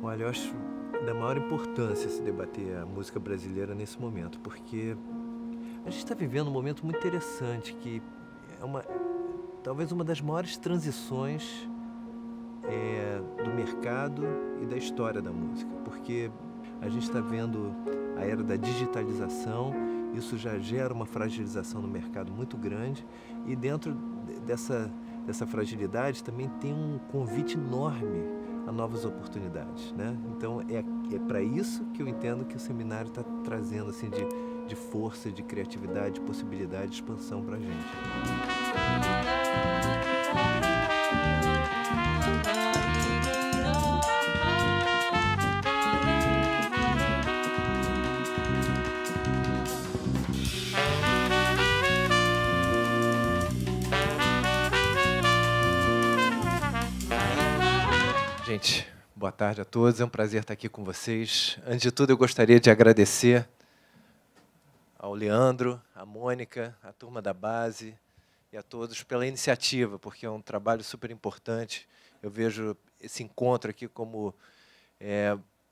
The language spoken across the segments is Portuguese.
Olha, eu acho da maior importância se debater a música brasileira nesse momento, porque a gente está vivendo um momento muito interessante, que é talvez uma das maiores transições do mercado e da história da música, porque a gente está vendo a era da digitalização, isso já gera uma fragilização no mercado muito grande, e dentro dessa fragilidade também tem um convite enorme a novas oportunidades, né? Então é para isso que eu entendo que o seminário está trazendo assim de força, de criatividade, de possibilidade, de expansão para a gente. Gente, boa tarde a todos, é um prazer estar aqui com vocês. Antes de tudo, eu gostaria de agradecer ao Leandro, à Mônica, à turma da base e a todos pela iniciativa, porque é um trabalho super importante. Eu vejo esse encontro aqui como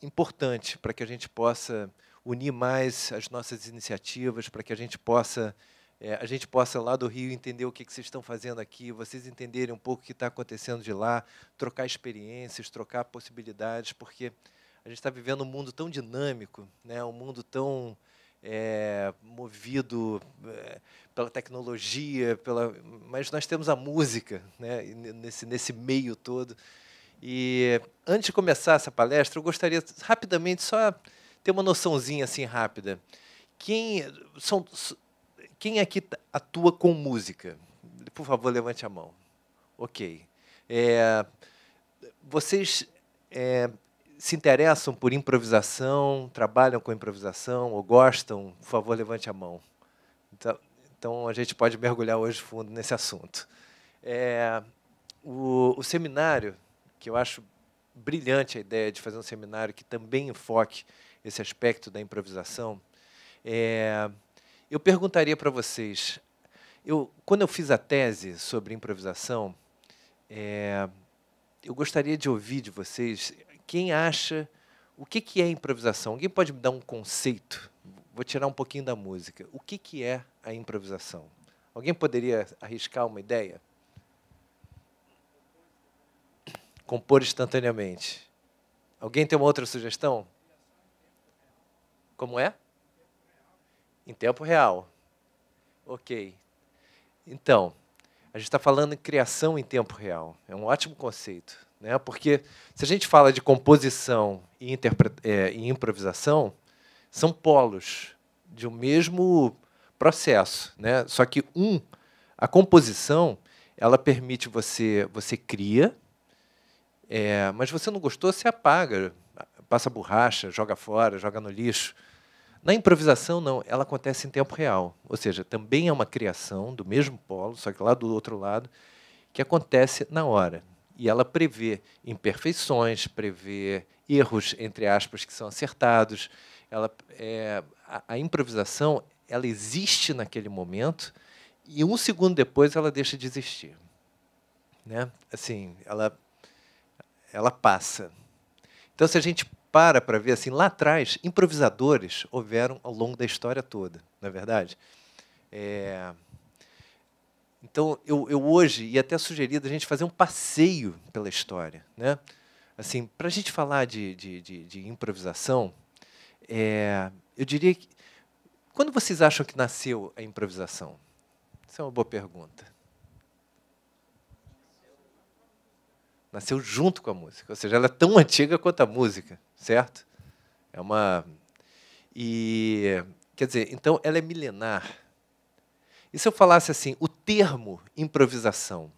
importante para que a gente possa unir mais as nossas iniciativas, para que a gente possa lá do Rio entender o que vocês estão fazendo aqui, vocês entenderem um pouco o que está acontecendo de lá, trocar experiências, trocar possibilidades, porque a gente está vivendo um mundo tão dinâmico, né, um mundo tão movido pela tecnologia, mas nós temos a música, né, nesse meio todo. E antes de começar essa palestra, eu gostaria rapidamente só ter uma noçãozinha assim rápida. Quem aqui atua com música? Por favor, levante a mão. Ok. Vocês se interessam por improvisação, trabalham com improvisação ou gostam? Por favor, levante a mão. Então a gente pode mergulhar hoje fundo nesse assunto. O seminário, que eu acho brilhante a ideia de fazer um seminário que também enfoque esse aspecto da improvisação, eu perguntaria para vocês, quando eu fiz a tese sobre improvisação, eu gostaria de ouvir de vocês quem acha o que é improvisação. Alguém pode me dar um conceito? Vou tirar um pouquinho da música. O que é a improvisação? Alguém poderia arriscar uma ideia? Compor instantaneamente. Alguém tem uma outra sugestão? Como é? Em tempo real. Ok. Então, a gente está falando em criação em tempo real. É um ótimo conceito, né? Porque se a gente fala de composição e improvisação, são polos de um mesmo processo, né? Só que a composição, ela permite você cria, mas você não gostou, você apaga, passa borracha, joga fora, joga no lixo. Na improvisação, não, ela acontece em tempo real, ou seja, também é uma criação do mesmo polo, só que lá do outro lado, que acontece na hora. E ela prevê imperfeições, prevê erros, entre aspas, que são acertados. A improvisação, ela existe naquele momento e um segundo depois ela deixa de existir, né? Assim, ela passa. Então, se a gente para ver assim, lá atrás, improvisadores houveram ao longo da história toda, não é verdade? Então, eu hoje ia até sugerir a gente fazer um passeio pela história, né? Assim, para a gente falar de improvisação, eu diria que quando vocês acham que nasceu a improvisação? Essa é uma boa pergunta. Nasceu junto com a música, ou seja, ela é tão antiga quanto a música, certo? Quer dizer, então ela é milenar. E se eu falasse assim, o termo improvisação,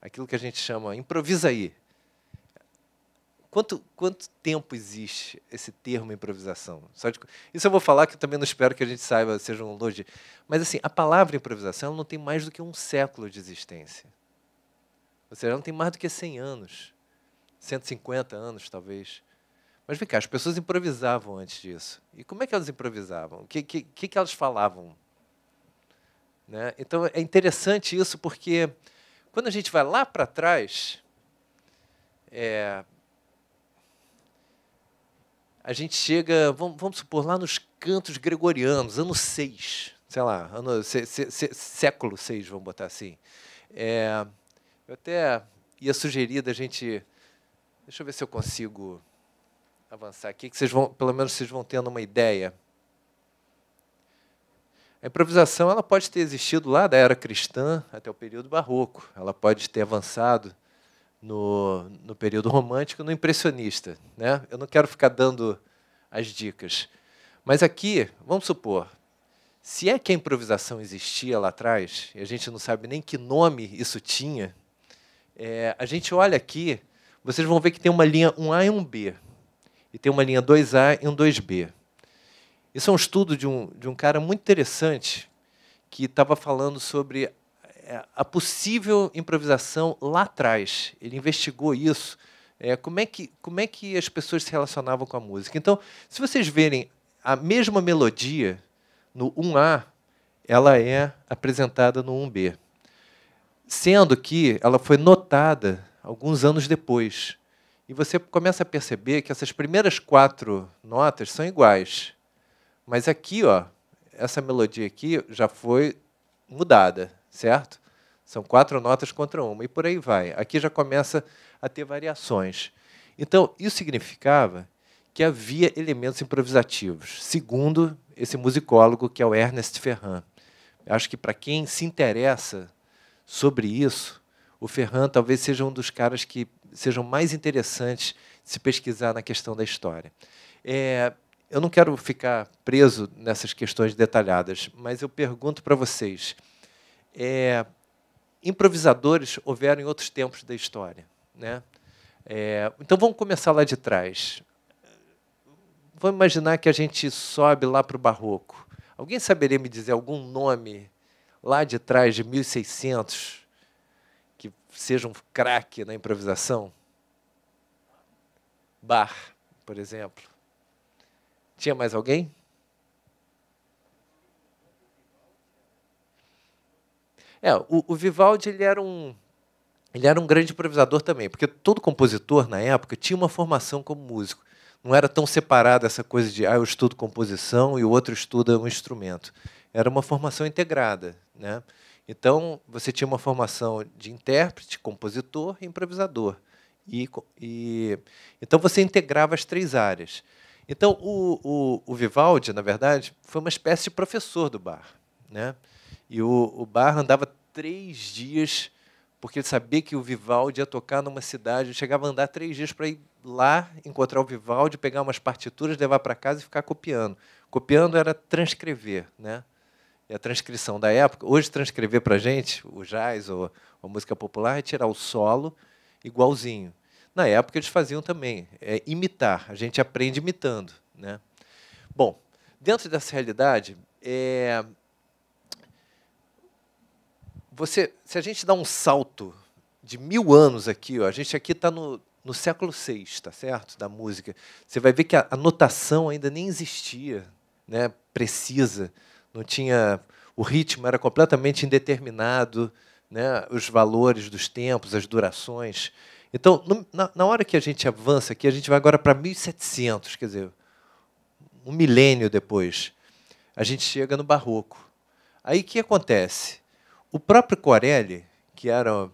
aquilo que a gente chama, improvisa aí, quanto tempo existe esse termo improvisação? Isso eu vou falar, que eu também não espero que a gente saiba, seja um elogio. Mas assim, a palavra improvisação ela não tem mais do que um século de existência. Ou seja, ela não tem mais do que 100 anos, 150 anos, talvez. Mas vem cá, as pessoas improvisavam antes disso. E como é que elas improvisavam? O que elas falavam? Né? Então, é interessante isso, porque quando a gente vai lá para trás, a gente chega, vamos supor, lá nos cantos gregorianos, ano 6, sei lá, século 6, vamos botar assim. Eu até ia sugerir da gente... Deixa eu ver se eu consigo avançar aqui, que vocês vão, pelo menos vocês vão tendo uma ideia. A improvisação ela pode ter existido lá da era cristã até o período barroco. Ela pode ter avançado no período romântico, no impressionista, né? Eu não quero ficar dando as dicas. Mas aqui, vamos supor, se é que a improvisação existia lá atrás, e a gente não sabe nem que nome isso tinha, a gente olha aqui, vocês vão ver que tem uma linha 1A e 1B, e tem uma linha 2A e um 2B. Isso é um estudo de um cara muito interessante que estava falando sobre a possível improvisação lá atrás. Ele investigou isso, como é que as pessoas se relacionavam com a música. Então, se vocês verem a mesma melodia no 1A, ela é apresentada no 1B, sendo que ela foi notada alguns anos depois. E você começa a perceber que essas primeiras 4 notas são iguais. Mas aqui, ó, essa melodia aqui já foi mudada, certo? São 4 notas contra uma, e por aí vai. Aqui já começa a ter variações. Então, isso significava que havia elementos improvisativos, segundo esse musicólogo, que é o Ernest Ferrand. Acho que, para quem se interessa sobre isso, o Ferrand talvez seja um dos caras que sejam mais interessantes de se pesquisar na questão da história. Eu não quero ficar preso nessas questões detalhadas, mas eu pergunto para vocês, improvisadores houveram em outros tempos da história, né? Então, vamos começar lá de trás. Vamos imaginar que a gente sobe lá para o Barroco. Alguém saberia me dizer algum nome lá de trás, de 1600, que seja um craque na improvisação? Bach, por exemplo. Tinha mais alguém? O Vivaldi ele era um grande improvisador também, porque todo compositor, na época, tinha uma formação como músico. Não era tão separada essa coisa de eu estudo composição e o outro estuda um instrumento. Era uma formação integrada, né? Então, você tinha uma formação de intérprete, compositor e improvisador. Então, você integrava as 3 áreas. Então, o Vivaldi, na verdade, foi uma espécie de professor do Bach, né? E o Bach andava 3 dias, porque ele sabia que o Vivaldi ia tocar numa cidade. Ele chegava a andar 3 dias para ir lá, encontrar o Vivaldi, pegar umas partituras, levar para casa e ficar copiando. Copiando era transcrever, né? E a transcrição da época, hoje transcrever para a gente, o jazz ou a música popular, é tirar o solo igualzinho. Na época eles faziam também, imitar, a gente aprende imitando, né? Bom, dentro dessa realidade, se a gente dá um salto de 1000 anos aqui, ó, a gente aqui está no século VI, tá certo? Da música. Você vai ver que a notação ainda nem existia, né? Precisa. Não tinha, o ritmo era completamente indeterminado, né? Os valores dos tempos, as durações. Então, na hora que a gente avança aqui, a gente vai agora para 1700, quer dizer, um milênio depois, a gente chega no Barroco. Aí o que acontece? O próprio Corelli, que era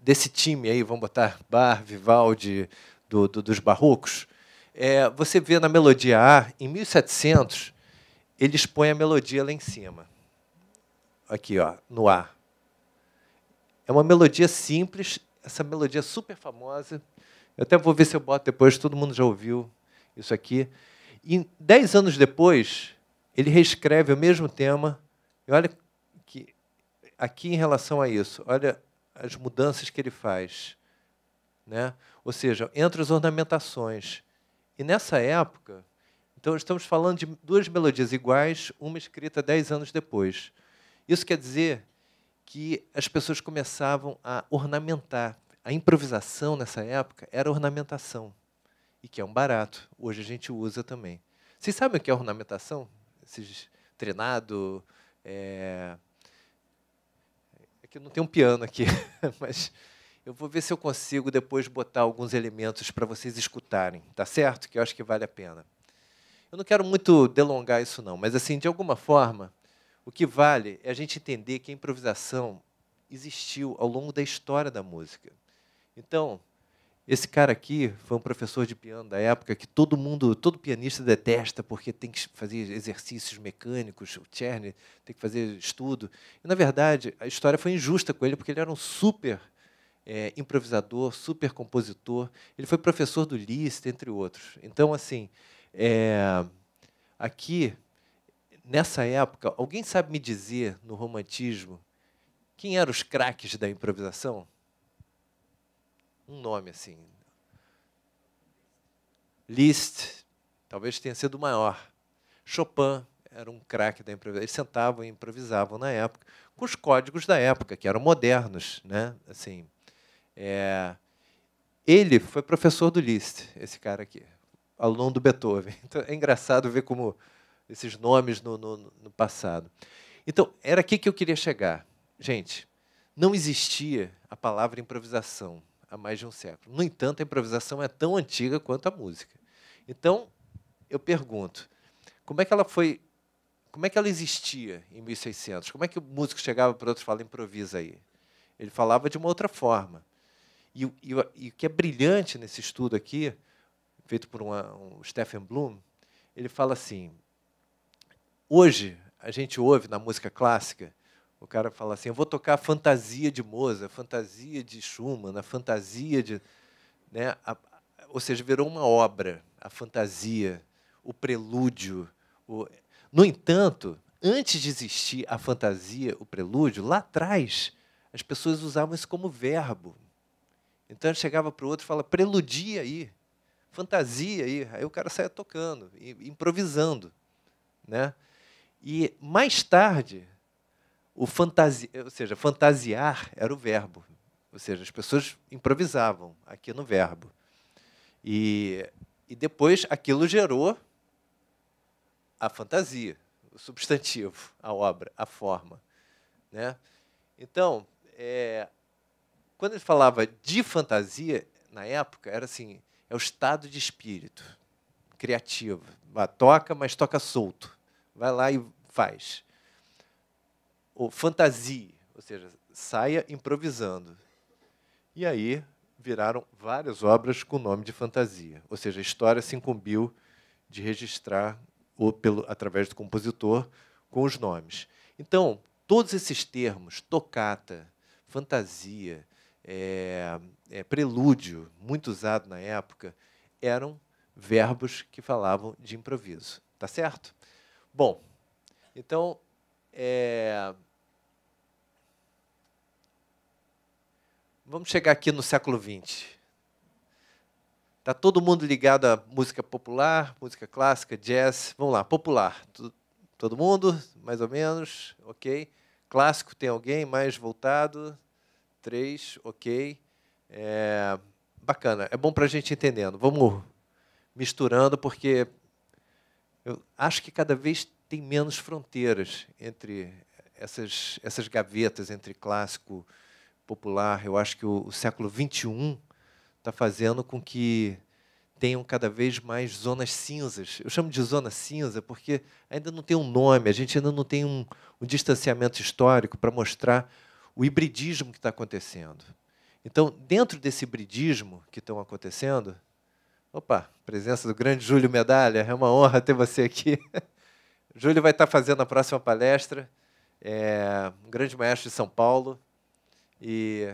desse time aí, vamos botar Bach, Vivaldi, dos barrocos, você vê na melodia A, em 1700, eles põem a melodia lá em cima. Aqui, ó, no A. É uma melodia simples, essa melodia super famosa. Eu até vou ver se eu boto depois, todo mundo já ouviu isso aqui. E 10 anos depois, ele reescreve o mesmo tema. E olha que aqui, em relação a isso, olha as mudanças que ele faz, né? Ou seja, entre as ornamentações. E nessa época, então estamos falando de 2 melodias iguais, uma escrita 10 anos depois. Isso quer dizer que as pessoas começavam a ornamentar. A improvisação nessa época era ornamentação, e que é um barato. Hoje a gente usa também. Vocês sabem o que é ornamentação? Esses trinado... É que não tem um piano aqui, mas Eu vou ver se eu consigo depois botar alguns elementos para vocês escutarem, tá certo? Que eu acho que vale a pena. Eu não quero muito delongar isso não, mas assim, de alguma forma, o que vale é a gente entender que a improvisação existiu ao longo da história da música. Então, esse cara aqui foi um professor de piano da época que todo pianista detesta porque tem que fazer exercícios mecânicos, o Czerny tem que fazer estudo. E, na verdade, a história foi injusta com ele porque ele era um super improvisador, super compositor. Ele foi professor do Liszt, entre outros. Então, assim, aqui, nessa época, alguém sabe me dizer, no romantismo, quem eram os craques da improvisação? Um nome, assim. Liszt, talvez tenha sido o maior. Chopin era um craque da improvisação. Eles sentavam e improvisavam na época, com os códigos da época, que eram modernos, né? Assim, ele foi professor do Liszt, esse cara aqui, aluno do Beethoven. Então, é engraçado ver como esses nomes no passado. Então, era aqui que eu queria chegar. Gente, não existia a palavra improvisação há mais de um século. No entanto, a improvisação é tão antiga quanto a música. Então, eu pergunto, como é que ela existia em 1600? Como é que o músico chegava para outro e falava, improvisa aí? Ele falava de uma outra forma. E o que é brilhante nesse estudo aqui, feito por um Stephen Bloom, ele fala assim, hoje, a gente ouve na música clássica, o cara fala assim, eu vou tocar a fantasia de Mozart, a fantasia de Schumann, a fantasia de... Né, ou seja, virou uma obra, a fantasia, o prelúdio. No entanto, antes de existir a fantasia, o prelúdio, lá atrás, as pessoas usavam isso como verbo. Então, ele chegava para o outro e falava, preludia aí, fantasia aí. Aí o cara saia tocando, improvisando. Né? E, mais tarde, ou seja, fantasiar era o verbo. Ou seja, as pessoas improvisavam aqui no verbo. E depois aquilo gerou a fantasia, o substantivo, a obra, a forma. Né? Então, quando ele falava de fantasia, na época, era assim, é o estado de espírito criativo. Toca, mas toca solto. Vai lá e faz. Ou fantasia, ou seja, saia improvisando. E aí viraram várias obras com o nome de fantasia. Ou seja, a história se incumbiu de registrar, através do compositor, com os nomes. Então, todos esses termos, tocata, fantasia, prelúdio, muito usado na época, eram verbos que falavam de improviso. Tá certo? Bom, então, vamos chegar aqui no século XX. Está todo mundo ligado à música popular, música clássica, jazz. Vamos lá, popular. Todo mundo, mais ou menos, ok. Clássico, tem alguém mais voltado? 3, ok. Bacana, é bom para a gente entendendo. Vamos misturando, porque eu acho que cada vez tem menos fronteiras entre essas gavetas, entre clássico e popular. Eu acho que o século XXI está fazendo com que tenham cada vez mais zonas cinzas. Eu chamo de zona cinza porque ainda não tem um nome, a gente ainda não tem um distanciamento histórico para mostrar o hibridismo que está acontecendo. Então, dentro desse hibridismo que estão acontecendo... Opa, presença do grande Júlio Medalha, é uma honra ter você aqui. Júlio vai estar fazendo a próxima palestra, um grande maestro de São Paulo, e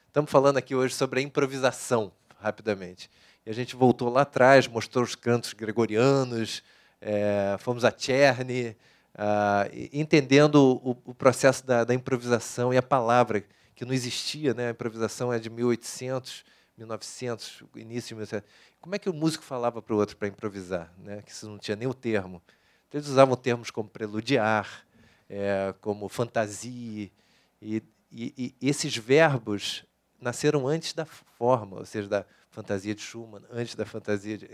estamos falando aqui hoje sobre a improvisação, rapidamente. E a gente voltou lá atrás, mostrou os cantos gregorianos, fomos a Czerny, entendendo o processo da improvisação e a palavra, que não existia, né? A improvisação é de 1800, 1900, início de 1900. Como é que o músico falava para o outro para improvisar? Né? Que isso não tinha nem o termo. Então, eles usavam termos como preludiar, como fantasia, e esses verbos nasceram antes da forma, ou seja, da fantasia de Schumann, antes da fantasia de...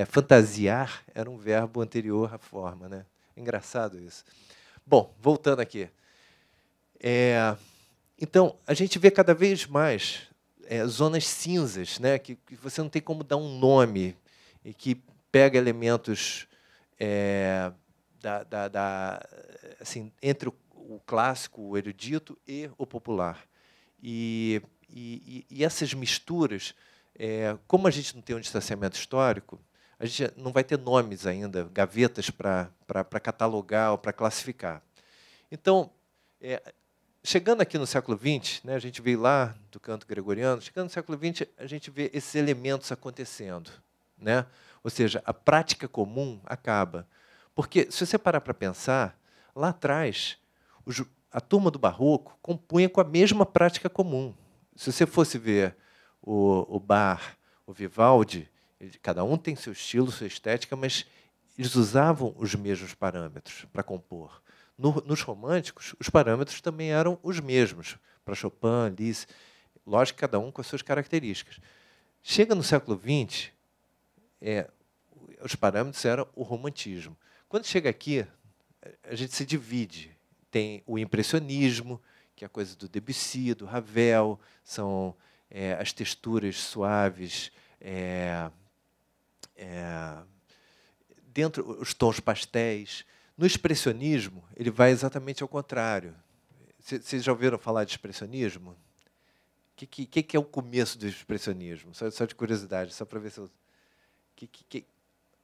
fantasiar era um verbo anterior à forma. Né? Engraçado isso. Bom, voltando aqui. Então, a gente vê cada vez mais zonas cinzas, né, que você não tem como dar um nome, e que pega elementos assim, entre o clássico, o erudito e o popular. E essas misturas, como a gente não tem um distanciamento histórico, a gente não vai ter nomes ainda, gavetas para catalogar ou para classificar. Então, chegando aqui no século XX, né, a gente veio lá do canto gregoriano, chegando no século XX, a gente vê esses elementos acontecendo, né? Ou seja, a prática comum acaba. Porque, se você parar para pensar, lá atrás, a turma do Barroco compunha com a mesma prática comum. Se você fosse ver o Bach, o Vivaldi, cada um tem seu estilo, sua estética, mas eles usavam os mesmos parâmetros para compor. Nos românticos, os parâmetros também eram os mesmos, para Chopin, Liszt, lógico, cada um com as suas características. Chega no século XX, os parâmetros eram o romantismo. Quando chega aqui, a gente se divide. Tem o impressionismo, que é a coisa do Debussy, do Ravel, são as texturas suaves, dentro os tons pastéis. No expressionismo, ele vai exatamente ao contrário. Vocês já ouviram falar de expressionismo? O que é o começo do expressionismo? Só de curiosidade, só para ver se eu...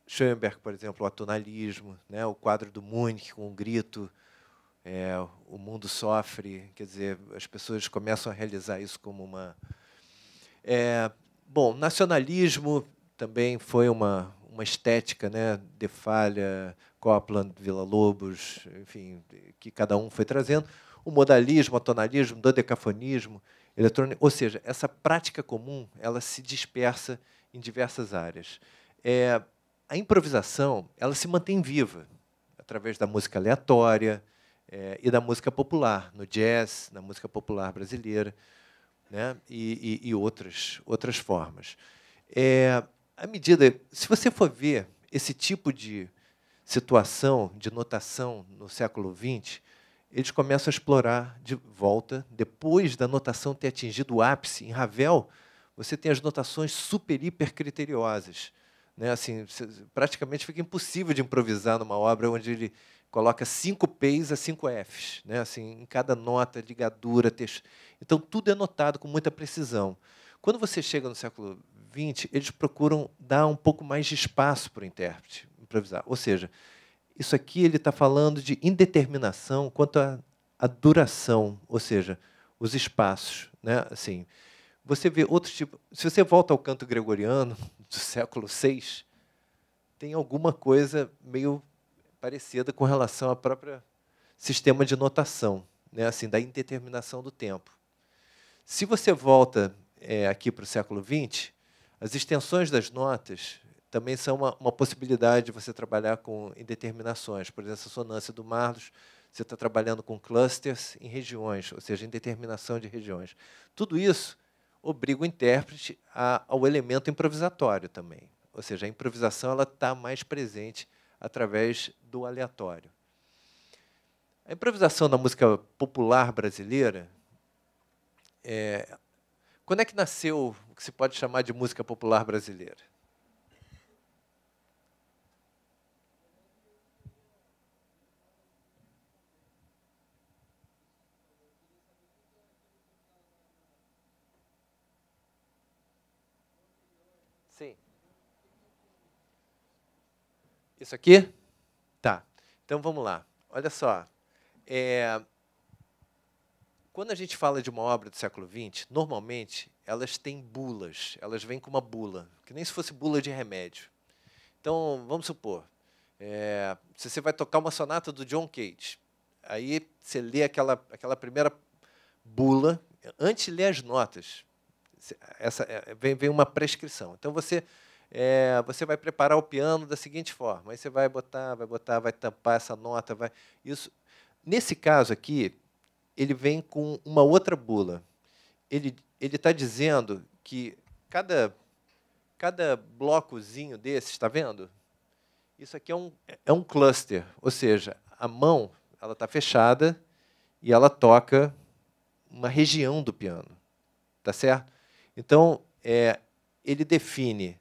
Schoenberg, por exemplo, o atonalismo, né? O quadro do Munch com o grito, o mundo sofre, quer dizer, as pessoas começam a realizar isso como uma... Bom, nacionalismo também foi uma estética, né? De Falha, Copland, Villa-Lobos, enfim, que cada um foi trazendo. O modalismo, o atonalismo, o dodecafonismo, eletrônico, ou seja, essa prática comum, ela se dispersa em diversas áreas. A improvisação, ela se mantém viva através da música aleatória e da música popular, no jazz, na música popular brasileira, né? e outras formas. À medida, se você for ver esse tipo de situação, de notação no século XX, eles começam a explorar de volta, depois da notação ter atingido o ápice. Em Ravel, você tem as notações super, hiper criteriosas, né? Assim, praticamente fica impossível de improvisar numa obra onde ele coloca 5 P's a 5 F's, né? Assim, em cada nota, ligadura, texto. Então, tudo é notado com muita precisão. Quando você chega no século XX, eles procuram dar um pouco mais de espaço para o intérprete improvisar. Ou seja, isso aqui ele está falando de indeterminação quanto à duração, ou seja, os espaços, né? Assim, você vê outro tipo. Se você volta ao canto gregoriano do século VI, tem alguma coisa meio parecida com relação ao próprio sistema de notação, né? Assim, da indeterminação do tempo. Se você volta aqui para o século XX, as extensões das notas também são uma possibilidade de você trabalhar com indeterminações. Por exemplo, a sonância do Marlos, você está trabalhando com clusters em regiões, ou seja, indeterminação de regiões. Tudo isso obriga o intérprete ao elemento improvisatório também. Ou seja, a improvisação está mais presente através do aleatório. A improvisação da música popular brasileira, quando é que nasceu o que se pode chamar de música popular brasileira? Sim. Isso aqui? Tá. Então, vamos lá. Olha só. Quando a gente fala de uma obra do século XX, normalmente, elas têm bulas. Elas vêm com uma bula, que nem se fosse bula de remédio. Então, vamos supor, se você vai tocar uma sonata do John Cage, aí você lê aquela primeira bula, antes de ler as notas, vem uma prescrição. Então, você vai preparar o piano da seguinte forma, aí você vai tampar essa nota, isso. Nesse caso aqui, ele vem com uma outra bula. Ele está dizendo que cada blocozinho desse, está vendo? Isso aqui é um cluster, ou seja, a mão ela está fechada e ela toca uma região do piano, tá certo? Então, ele define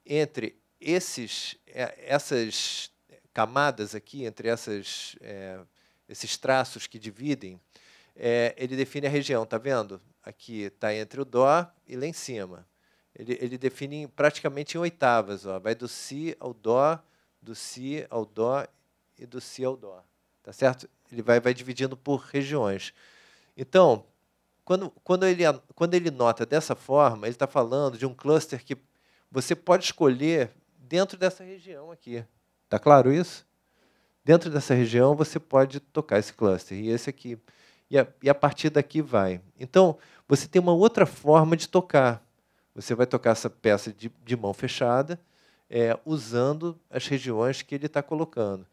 entre essas camadas aqui, entre esses traços que dividem, ele define a região, está vendo? Aqui está entre o Dó e lá em cima. Ele define praticamente em oitavas, ó. Vai do Si ao Dó, do Si ao Dó e do Si ao Dó. Tá certo? Ele vai dividindo por regiões. Então, quando ele nota dessa forma, ele está falando de um cluster que você pode escolher dentro dessa região aqui. Está claro isso? Dentro dessa região, você pode tocar esse cluster, e esse aqui. E a partir daqui vai. Então, você tem uma outra forma de tocar. Você vai tocar essa peça de mão fechada, usando as regiões que ele está colocando.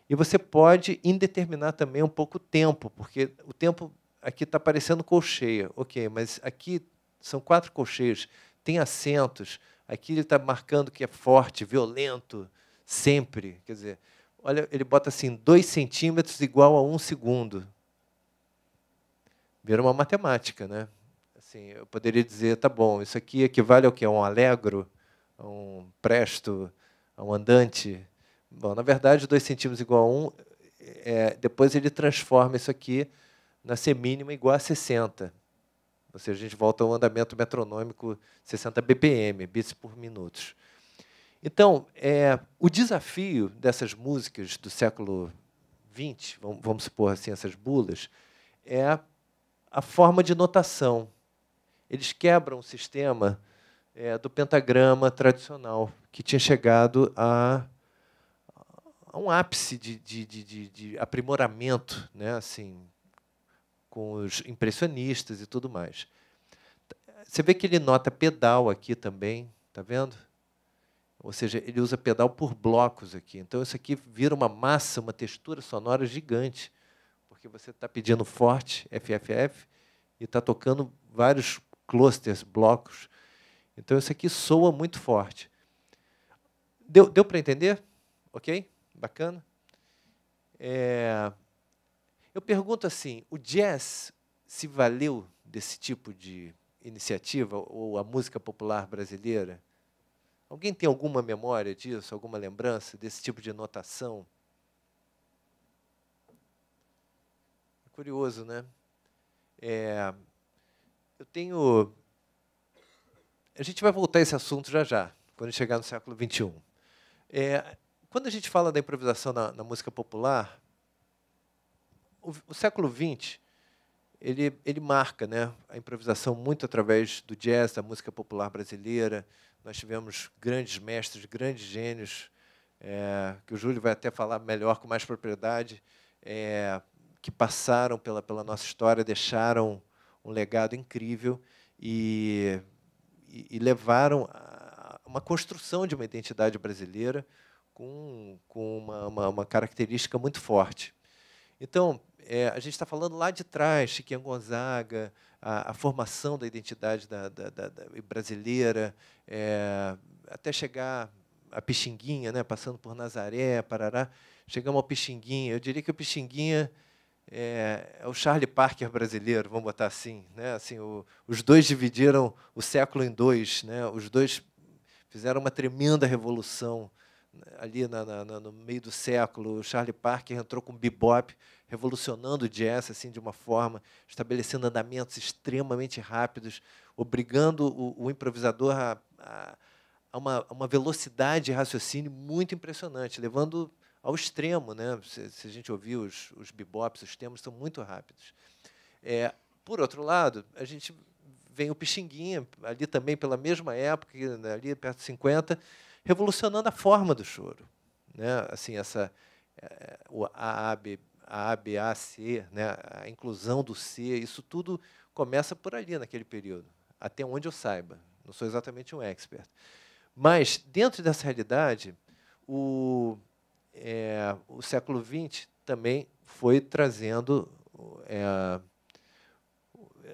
E você pode indeterminar também um pouco o tempo, porque o tempo aqui está parecendo colcheia. Ok, mas aqui são 4 colcheias, tem acentos. Aqui ele está marcando que é forte, violento, sempre. Quer dizer, olha, ele bota assim, 2 centímetros igual a 1 segundo. Vira uma matemática, né? Assim, eu poderia dizer, tá bom, isso aqui equivale ao quê? A um allegro, a um presto, a um andante. Bom, na verdade, 2 centímetros igual a 1, depois ele transforma isso aqui na semínima igual a 60. Ou seja, a gente volta ao andamento metronômico 60 BPM, bits por minutos. Então, o desafio dessas músicas do século XX, vamos supor assim, essas bulas, é a forma de notação. Eles quebram o sistema do pentagrama tradicional, que tinha chegado a um ápice de aprimoramento, né, assim, com os impressionistas e tudo mais. Você vê que ele nota pedal aqui também, está vendo? Ou seja, ele usa pedal por blocos aqui. Então, isso aqui vira uma massa, uma textura sonora gigante, porque você está pedindo forte, FFF, e está tocando vários clusters, blocos. Então, isso aqui soa muito forte. Deu para entender? Ok? Bacana? Eu pergunto assim, o jazz se valeu desse tipo de iniciativa, ou a música popular brasileira? Alguém tem alguma memória disso, alguma lembrança desse tipo de notação? É curioso, né? Eu tenho... A gente vai voltar a esse assunto já já, quando chegar no século XXI. Quando a gente fala da improvisação na música popular, o século XX ele marca, né, a improvisação muito através do jazz, da música popular brasileira. Nós tivemos grandes mestres, grandes gênios, que o Júlio vai até falar melhor, com mais propriedade, que passaram pela nossa história, deixaram um legado incrível e levaram a uma construção de uma identidade brasileira com uma característica muito forte. Então, a gente está falando lá de trás, Chiquinha Gonzaga, a formação da identidade brasileira, até chegar a Pixinguinha, né, passando por Nazaré, Parará, chegamos ao Pixinguinha. Eu diria que o Pixinguinha é o Charlie Parker brasileiro, vamos botar assim, né? Assim, os dois dividiram o século em dois, né? Os dois fizeram uma tremenda revolução ali no meio do século. O Charlie Parker entrou com bebop, revolucionando o jazz assim, de uma forma, estabelecendo andamentos extremamente rápidos, obrigando o improvisador a uma velocidade de raciocínio muito impressionante, levando ao extremo, né? Se a gente ouvir os bebops, os temas são muito rápidos. Por outro lado, a gente vem o Pixinguinha, ali também pela mesma época, ali perto de 50, revolucionando a forma do choro, né? Assim, o A, B, A, C, né? A inclusão do C, isso tudo começa por ali naquele período, até onde eu saiba. Não sou exatamente um expert. Mas, dentro dessa realidade, o século XX também foi trazendo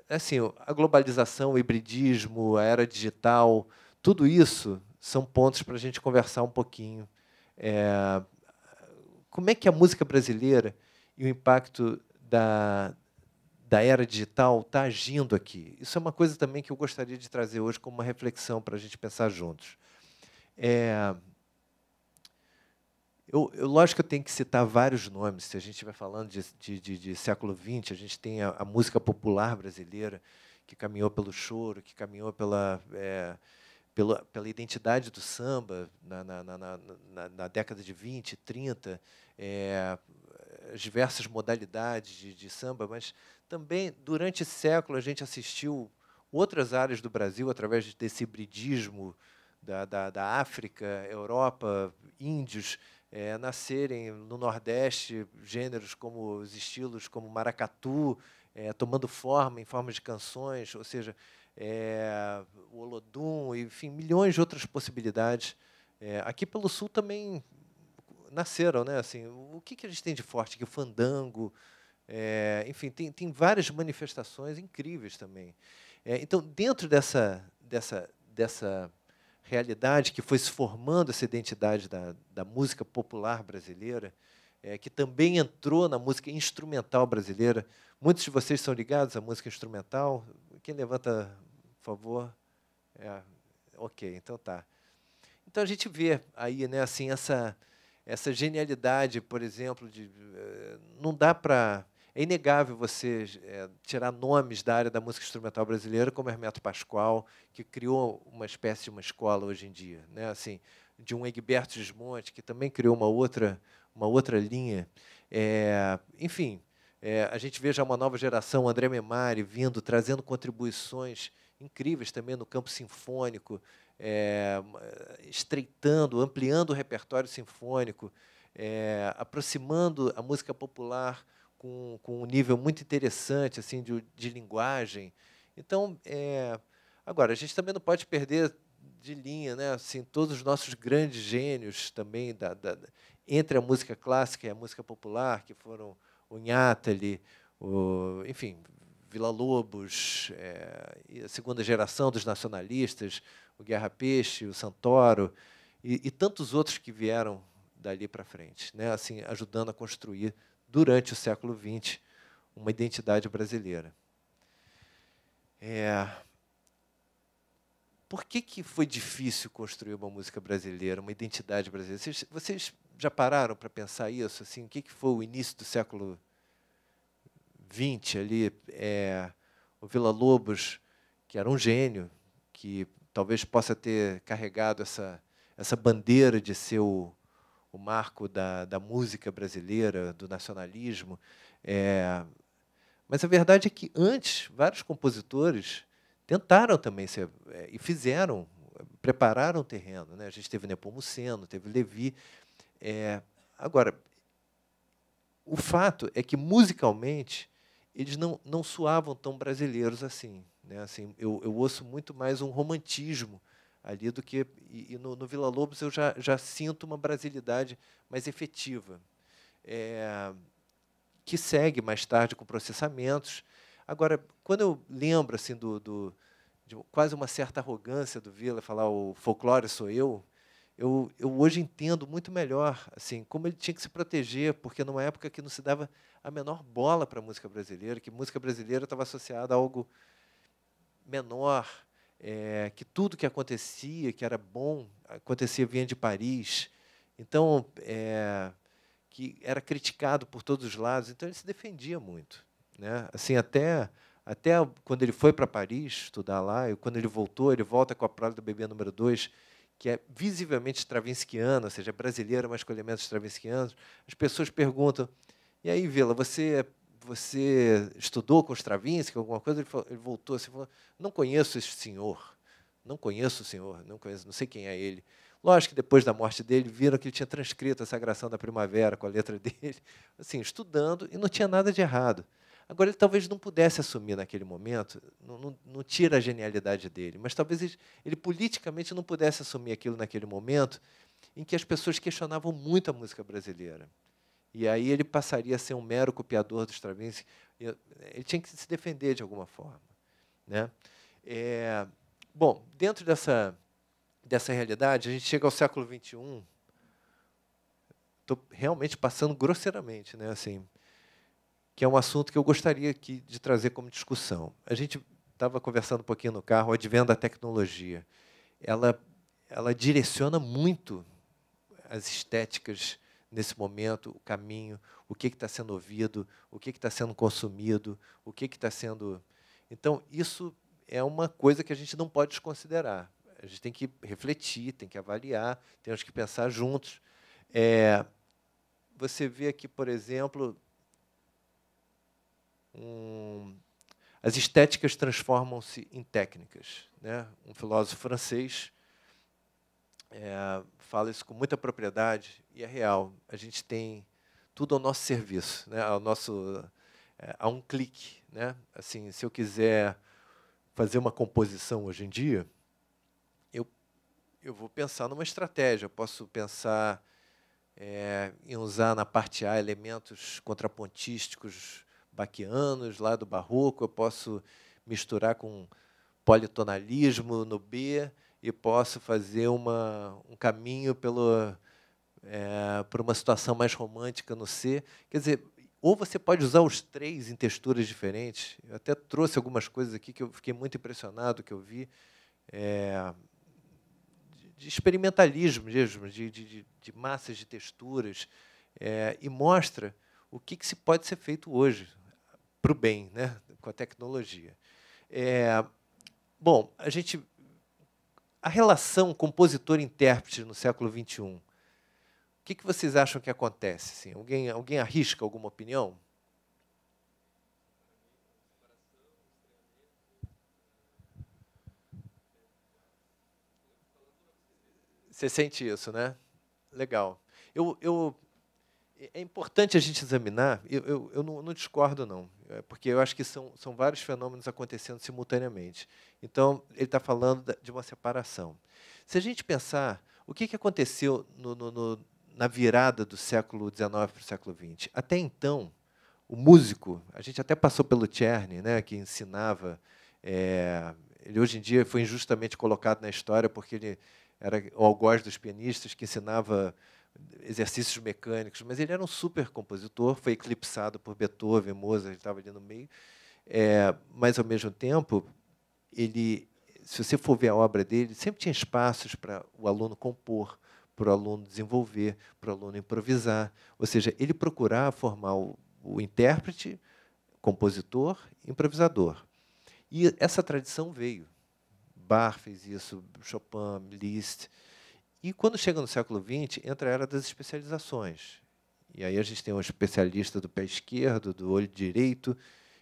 assim, a globalização, o hibridismo, a era digital, tudo isso são pontos para a gente conversar um pouquinho. Como é que a música brasileira e o impacto da era digital está agindo aqui. Isso é uma coisa também que eu gostaria de trazer hoje como uma reflexão para a gente pensar juntos. Lógico que eu tenho que citar vários nomes. Se a gente estiver falando de século XX, a gente tem a música popular brasileira, que caminhou pelo choro, que caminhou pela identidade do samba na década de 20, 30, as diversas modalidades de samba, mas também, durante esse século, a gente assistiu outras áreas do Brasil, através desse hibridismo da África, Europa, índios, nascerem no Nordeste gêneros como os estilos como maracatu, tomando forma em forma de canções, ou seja, o Olodum, enfim, milhões de outras possibilidades. Aqui pelo Sul também nasceram, né? Assim, o que a gente tem de forte aqui? O fandango, enfim, tem várias manifestações incríveis também. Então, dentro dessa realidade que foi se formando essa identidade da música popular brasileira, que também entrou na música instrumental brasileira. Muitos de vocês são ligados à música instrumental? Quem levanta, por favor? Ok, então tá. Então a gente vê aí, né, assim, essa genialidade, por exemplo, não dá para... É inegável você tirar nomes da área da música instrumental brasileira, como Hermeto Pascoal, que criou uma espécie de uma escola hoje em dia, né? Assim, de um Egberto Gismonti, que também criou uma outra linha. Enfim, a gente vê já uma nova geração, André Memari, vindo, trazendo contribuições incríveis também no campo sinfônico, estreitando, ampliando o repertório sinfônico, aproximando a música popular com um nível muito interessante assim de linguagem. Então, agora, a gente também não pode perder de linha, né, assim, todos os nossos grandes gênios também entre a música clássica e a música popular, que foram o Nhatali, enfim, Villa-Lobos, e a segunda geração dos nacionalistas, o Guerra Peixe, o Santoro, e tantos outros que vieram dali para frente, né, assim, ajudando a construir, durante o século XX, uma identidade brasileira. Por que foi difícil construir uma música brasileira, uma identidade brasileira? Vocês já pararam para pensar isso? Assim, o que foi o início do século XX ali? O Villa-Lobos, que era um gênio, que talvez possa ter carregado essa bandeira de ser o marco da música brasileira, do nacionalismo. Mas a verdade é que, antes, vários compositores tentaram também e fizeram, prepararam o terreno, né? A gente teve Nepomuceno, teve Levi. Agora, o fato é que, musicalmente, eles não soavam tão brasileiros assim, né? Assim, eu ouço muito mais um romantismo ali do que... E no Villa-Lobos eu já sinto uma brasilidade mais efetiva, que segue mais tarde com processamentos. Agora, quando eu lembro assim, de quase uma certa arrogância do Villa, falar o folclore sou eu hoje entendo muito melhor assim, como ele tinha que se proteger, porque numa época que não se dava a menor bola para a música brasileira, que música brasileira estava associada a algo menor, que tudo que acontecia, que era bom, vinha de Paris. Então, que era criticado por todos os lados, então ele se defendia muito, né? Assim, até quando ele foi para Paris estudar lá, e quando ele volta com a prole do bebê número 2, que é visivelmente stravinskiana, ou seja, brasileira, mas com elementos stravinskianos. As pessoas perguntam: e aí, Vila, você estudou com Stravinsky, alguma coisa? Ele voltou assim, falou: não conheço esse senhor, não conheço o senhor, não sei quem é ele. Lógico que depois da morte dele, viram que ele tinha transcrito a Sagração da Primavera com a letra dele, assim, estudando, e não tinha nada de errado. Agora, ele talvez não pudesse assumir naquele momento, não tira a genialidade dele, mas talvez ele politicamente não pudesse assumir aquilo naquele momento em que as pessoas questionavam muito a música brasileira. E aí ele passaria a ser um mero copiador do Stravinsky. Ele tinha que se defender de alguma forma, né? Bom, dentro dessa realidade, a gente chega ao século XXI. Estou realmente passando grosseiramente, né? Assim, que é um assunto que eu gostaria aqui de trazer como discussão. A gente estava conversando um pouquinho no carro, o advento da tecnologia. Ela direciona muito as estéticas nesse momento, o caminho, o que está sendo ouvido, o que está sendo consumido, o que está sendo... Então, isso é uma coisa que a gente não pode desconsiderar. A gente tem que refletir, tem que avaliar, temos que pensar juntos. Você vê aqui, por exemplo, as estéticas transformam-se em técnicas, né? Um filósofo francês fala isso com muita propriedade, e é real. A gente tem tudo ao nosso serviço, né? A um clique, né? Assim, se eu quiser fazer uma composição hoje em dia, eu vou pensar numa estratégia. Eu posso pensar em usar na parte A elementos contrapontísticos baquianos, lá do barroco. Eu posso misturar com politonalismo no B e posso fazer um caminho por uma situação mais romântica no C. Quer dizer, ou você pode usar os três em texturas diferentes. Eu até trouxe algumas coisas aqui que eu fiquei muito impressionado, que eu vi, de experimentalismo mesmo, de massas de texturas, e mostra o que se pode ser feito hoje, para o bem, né, com a tecnologia. Bom, a relação compositor-intérprete no século XXI, o que vocês acham que acontece? Assim, alguém arrisca alguma opinião? Você sente isso, né? Legal. É importante a gente examinar, eu não discordo, não, porque eu acho que são vários fenômenos acontecendo simultaneamente. Então, ele está falando de uma separação. Se a gente pensar, o que aconteceu na virada do século XIX para o século XX? Até então, o músico, a gente até passou pelo Czerny, né, que ensinava, ele hoje em dia foi injustamente colocado na história porque ele era o algoz dos pianistas, que ensinava exercícios mecânicos, mas ele era um super compositor, foi eclipsado por Beethoven, Mozart, ele estava ali no meio, mas, ao mesmo tempo, se você for ver a obra dele, sempre tinha espaços para o aluno compor, para o aluno desenvolver, para o aluno improvisar. Ou seja, ele procurava formar o intérprete, compositor, improvisador. E essa tradição veio. Bach fez isso, Chopin, Liszt. E, quando chega no século XX, entra a era das especializações. E aí a gente tem um especialista do pé esquerdo, do olho direito.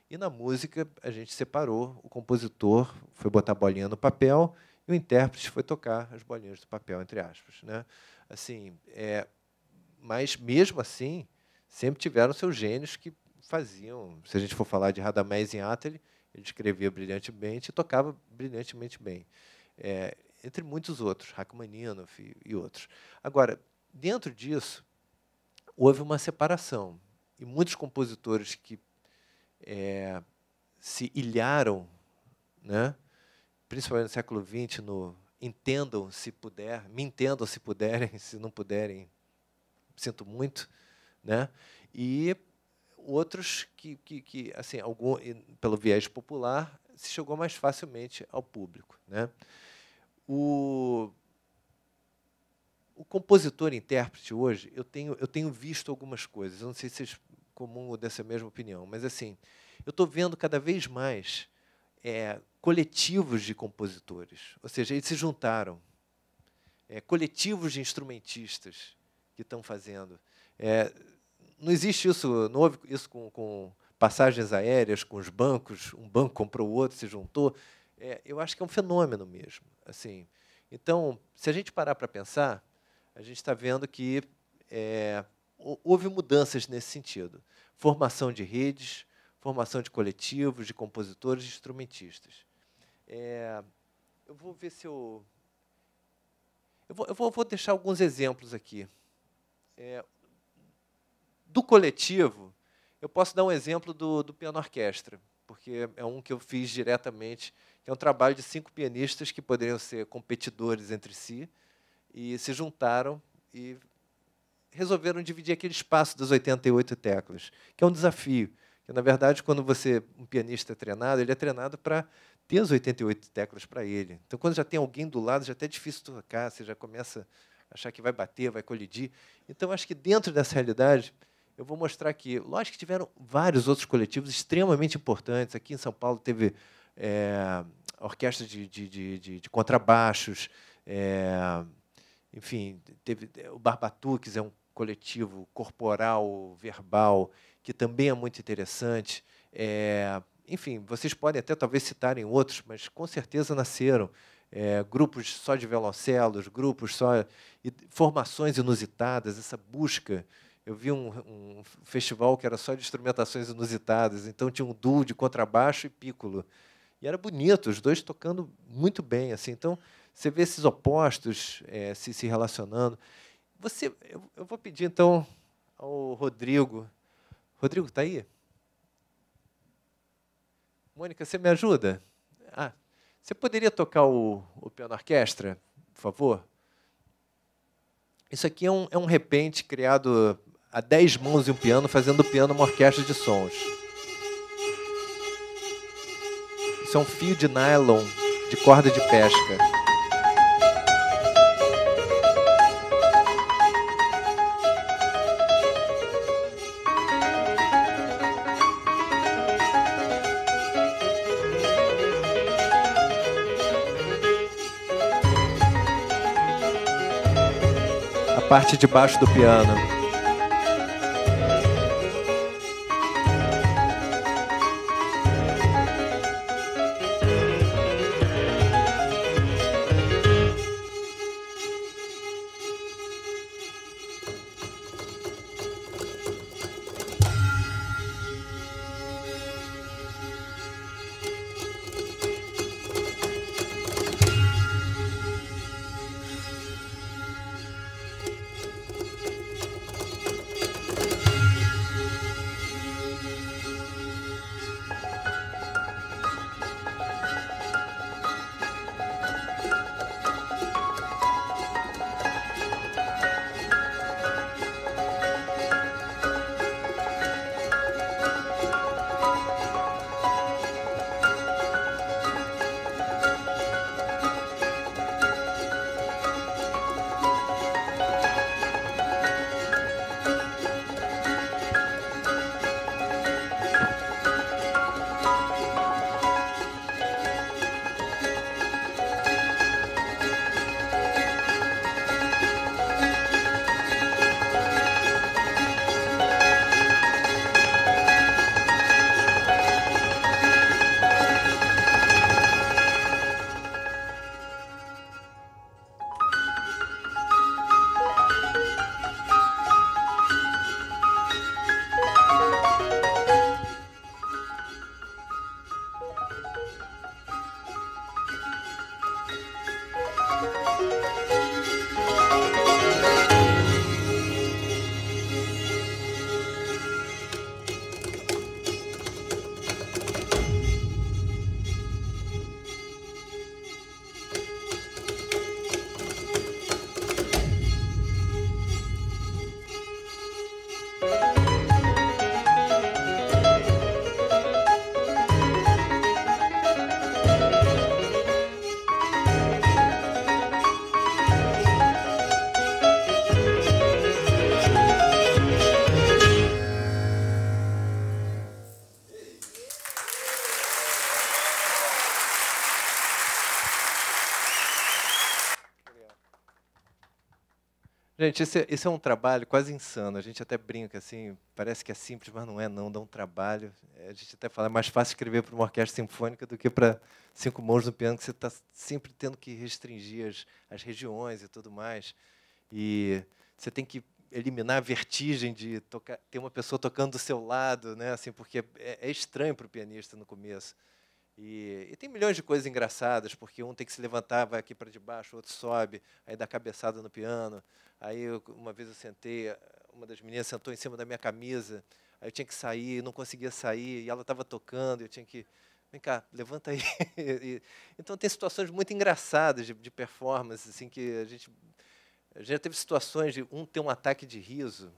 E, na música, a gente separou. O compositor foi botar a bolinha no papel e o intérprete foi tocar as bolinhas do papel, entre aspas, né? Assim, mas, mesmo assim, sempre tiveram seus gênios que faziam. Se a gente for falar de Radamés Inátali, ele escrevia brilhantemente e tocava brilhantemente bem. Entre muitos outros, Rachmaninoff e outros. Agora, dentro disso, houve uma separação. E muitos compositores que se ilharam, né, principalmente no século XX, no entendam se puder, me entendam se puderem, se não puderem, sinto muito, né? E outros que assim, pelo viés popular, se chegou mais facilmente ao público, né? O compositor-intérprete hoje, eu tenho visto algumas coisas, eu não sei se vocês comungam dessa mesma opinião, mas, assim, eu estou vendo cada vez mais coletivos de compositores, ou seja, eles se juntaram, coletivos de instrumentistas que estão fazendo. Não existe isso, não houve isso com passagens aéreas, com os bancos, um banco comprou o outro, se juntou. Eu acho que é um fenômeno mesmo. Assim. Então, se a gente parar para pensar, a gente está vendo que houve mudanças nesse sentido. Formação de redes, formação de coletivos, de compositores, de instrumentistas. Eu vou ver se eu vou deixar alguns exemplos aqui. Do coletivo, eu posso dar um exemplo do piano-orquestra, porque é um que eu fiz diretamente, que é um trabalho de 5 pianistas que poderiam ser competidores entre si, e se juntaram e resolveram dividir aquele espaço das 88 teclas, que é um desafio, Porque, na verdade, quando um pianista é treinado, ele é treinado para ter as 88 teclas para ele. Então, quando já tem alguém do lado, já até é difícil tocar, você já começa a achar que vai bater, vai colidir. Então, acho que dentro dessa realidade, eu vou mostrar aqui. Lógico que tiveram vários outros coletivos extremamente importantes. Aqui em São Paulo teve a orquestra de contrabaixos, enfim, teve o Barbatuques, é um coletivo corporal, verbal, que também é muito interessante. Enfim, vocês podem até talvez citarem outros, mas com certeza nasceram grupos só de violoncelos, grupos só, formações inusitadas, essa busca. Eu vi um festival que era só de instrumentações inusitadas, então tinha um duo de contrabaixo e pícolo. E era bonito, os dois tocando muito bem. Assim. Então, você vê esses opostos se relacionando. Eu vou pedir, então, ao Rodrigo. Rodrigo, está aí? Mônica, você me ajuda? Você poderia tocar o piano orquestra, por favor? Isso aqui é um repente criado a 10 mãos e um piano, fazendo o piano uma orquestra de sons. Isso é um fio de nylon de corda de pesca. A parte de baixo do piano. Gente, esse é um trabalho quase insano. A gente até brinca assim, parece que é simples, mas não é, não. Dá um trabalho. A gente até fala, é mais fácil escrever para uma orquestra sinfônica do que para 5 mãos no piano, que você está sempre tendo que restringir as regiões e tudo mais. E você tem que eliminar a vertigem de ter uma pessoa tocando do seu lado, né? Assim, porque é estranho para o pianista no começo. E tem milhões de coisas engraçadas, porque um tem que se levantar, vai aqui para debaixo, o outro sobe, aí dá cabeçada no piano. Aí, uma vez eu sentei, uma das meninas sentou em cima da minha camisa, aí eu tinha que sair, não conseguia sair, e ela estava tocando, eu tinha que... Vem cá, levanta aí. Então, tem situações muito engraçadas de performance, assim, que a gente já teve situações de um ter um ataque de riso,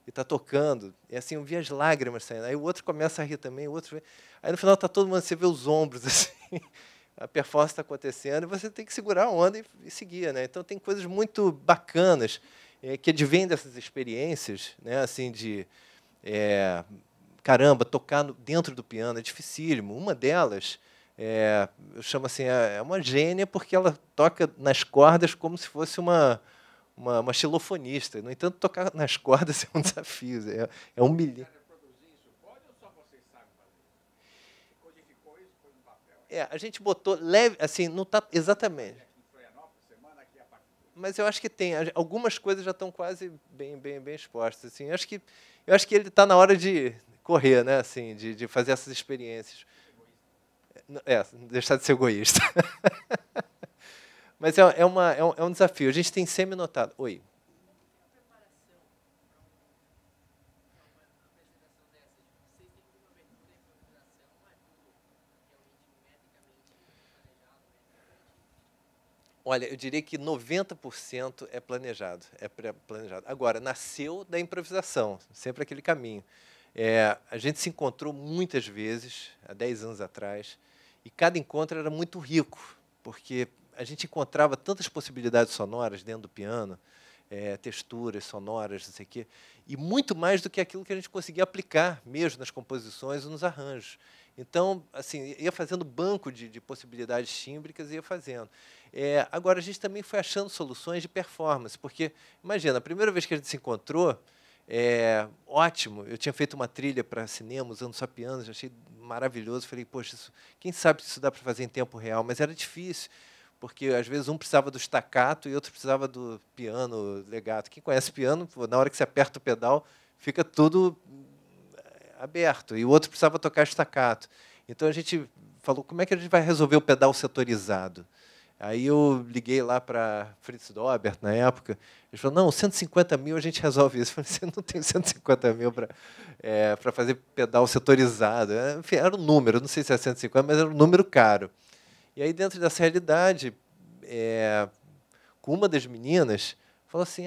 e está tocando, e assim, eu vi as lágrimas saindo. Aí o outro começa a rir também, o outro... Aí no final está todo mundo, você vê os ombros, assim, a performance está acontecendo, e você tem que segurar a onda e seguir, né? Então tem coisas muito bacanas que advêm dessas experiências, né? Assim, de caramba, tocar dentro do piano é dificílimo. Uma delas, eu chamo assim, é uma gênia porque ela toca nas cordas como se fosse uma xilofonista. No entanto, tocar nas cordas é um desafio, é humilhante. A gente botou leve, assim, não está exatamente. Mas eu acho que tem, algumas coisas já estão quase bem expostas. Assim. Eu acho que ele está na hora de correr, né? Assim, de fazer essas experiências. Deixar de ser egoísta. Mas é um desafio. A gente tem semi-notado. Oi. Olha, eu diria que 90% é planejado, planejado. Agora, nasceu da improvisação, sempre aquele caminho. A gente se encontrou muitas vezes, há 10 anos atrás, e cada encontro era muito rico, porque a gente encontrava tantas possibilidades sonoras dentro do piano, texturas sonoras, não sei o quê, e muito mais do que aquilo que a gente conseguia aplicar mesmo nas composições ou nos arranjos. Então, assim, ia fazendo banco de possibilidades tímbricas e ia fazendo. Agora, a gente também foi achando soluções de performance, porque, imagina, a primeira vez que a gente se encontrou, ótimo, eu tinha feito uma trilha para cinema usando só piano, já achei maravilhoso, falei, poxa, quem sabe se isso dá para fazer em tempo real, mas era difícil, porque às vezes um precisava do staccato e outro precisava do piano legato. Quem conhece piano, na hora que você aperta o pedal, fica tudo aberto, e o outro precisava tocar staccato. Então a gente falou, como é que a gente vai resolver o pedal setorizado? Aí eu liguei lá para Fritz Dobert, na época, ele falou, não, 150 mil a gente resolve isso. Eu falei, você não tem 150 mil para fazer pedal setorizado. Enfim, era um número, não sei se é 150, mas era um número caro. E aí, dentro dessa realidade, com uma das meninas, falou assim,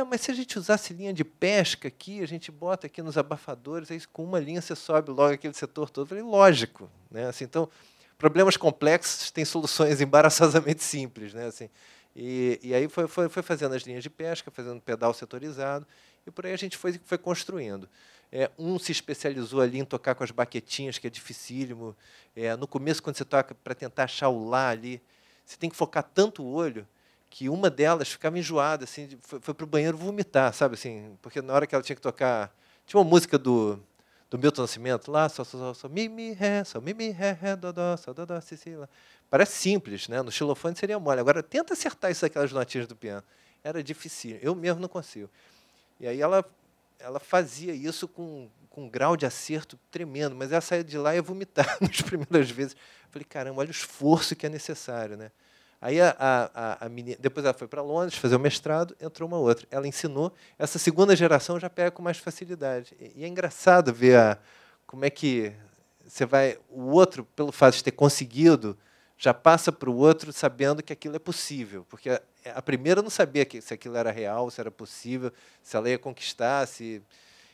mas se a gente usasse linha de pesca aqui, a gente bota aqui nos abafadores, aí com uma linha você sobe logo aquele setor todo. Eu falei, lógico. Né? Assim, então, problemas complexos têm soluções embaraçosamente simples. Né? Assim, e aí foi fazendo as linhas de pesca, fazendo pedal setorizado, e por aí a gente foi construindo. Um se especializou ali em tocar com as baquetinhas, que é dificílimo. No começo, quando você toca para tentar achar o lá ali, você tem que focar tanto o olho que uma delas ficava enjoada, assim, foi para o banheiro vomitar, sabe, assim, porque na hora que ela tinha que tocar, tinha uma música do Milton Nascimento lá, só, mi, ré, dó, si, lá. Parece simples, né? No xilofone seria mole. Agora tenta acertar isso daquelas notinhas do piano. Era difícil, eu mesmo não consigo. E aí ela fazia isso com um grau de acerto tremendo, mas ela saía de lá e ia vomitar nas primeiras vezes. Eu falei, caramba, olha o esforço que é necessário, né? Aí a menina, depois ela foi para Londres fazer o mestrado, entrou uma outra. Ela ensinou. Essa segunda geração já pega com mais facilidade. E é engraçado ver como é que você vai. O outro, pelo fato de ter conseguido, já passa para o outro sabendo que aquilo é possível. Porque a primeira não sabia se aquilo era real, se era possível, se ela ia conquistar.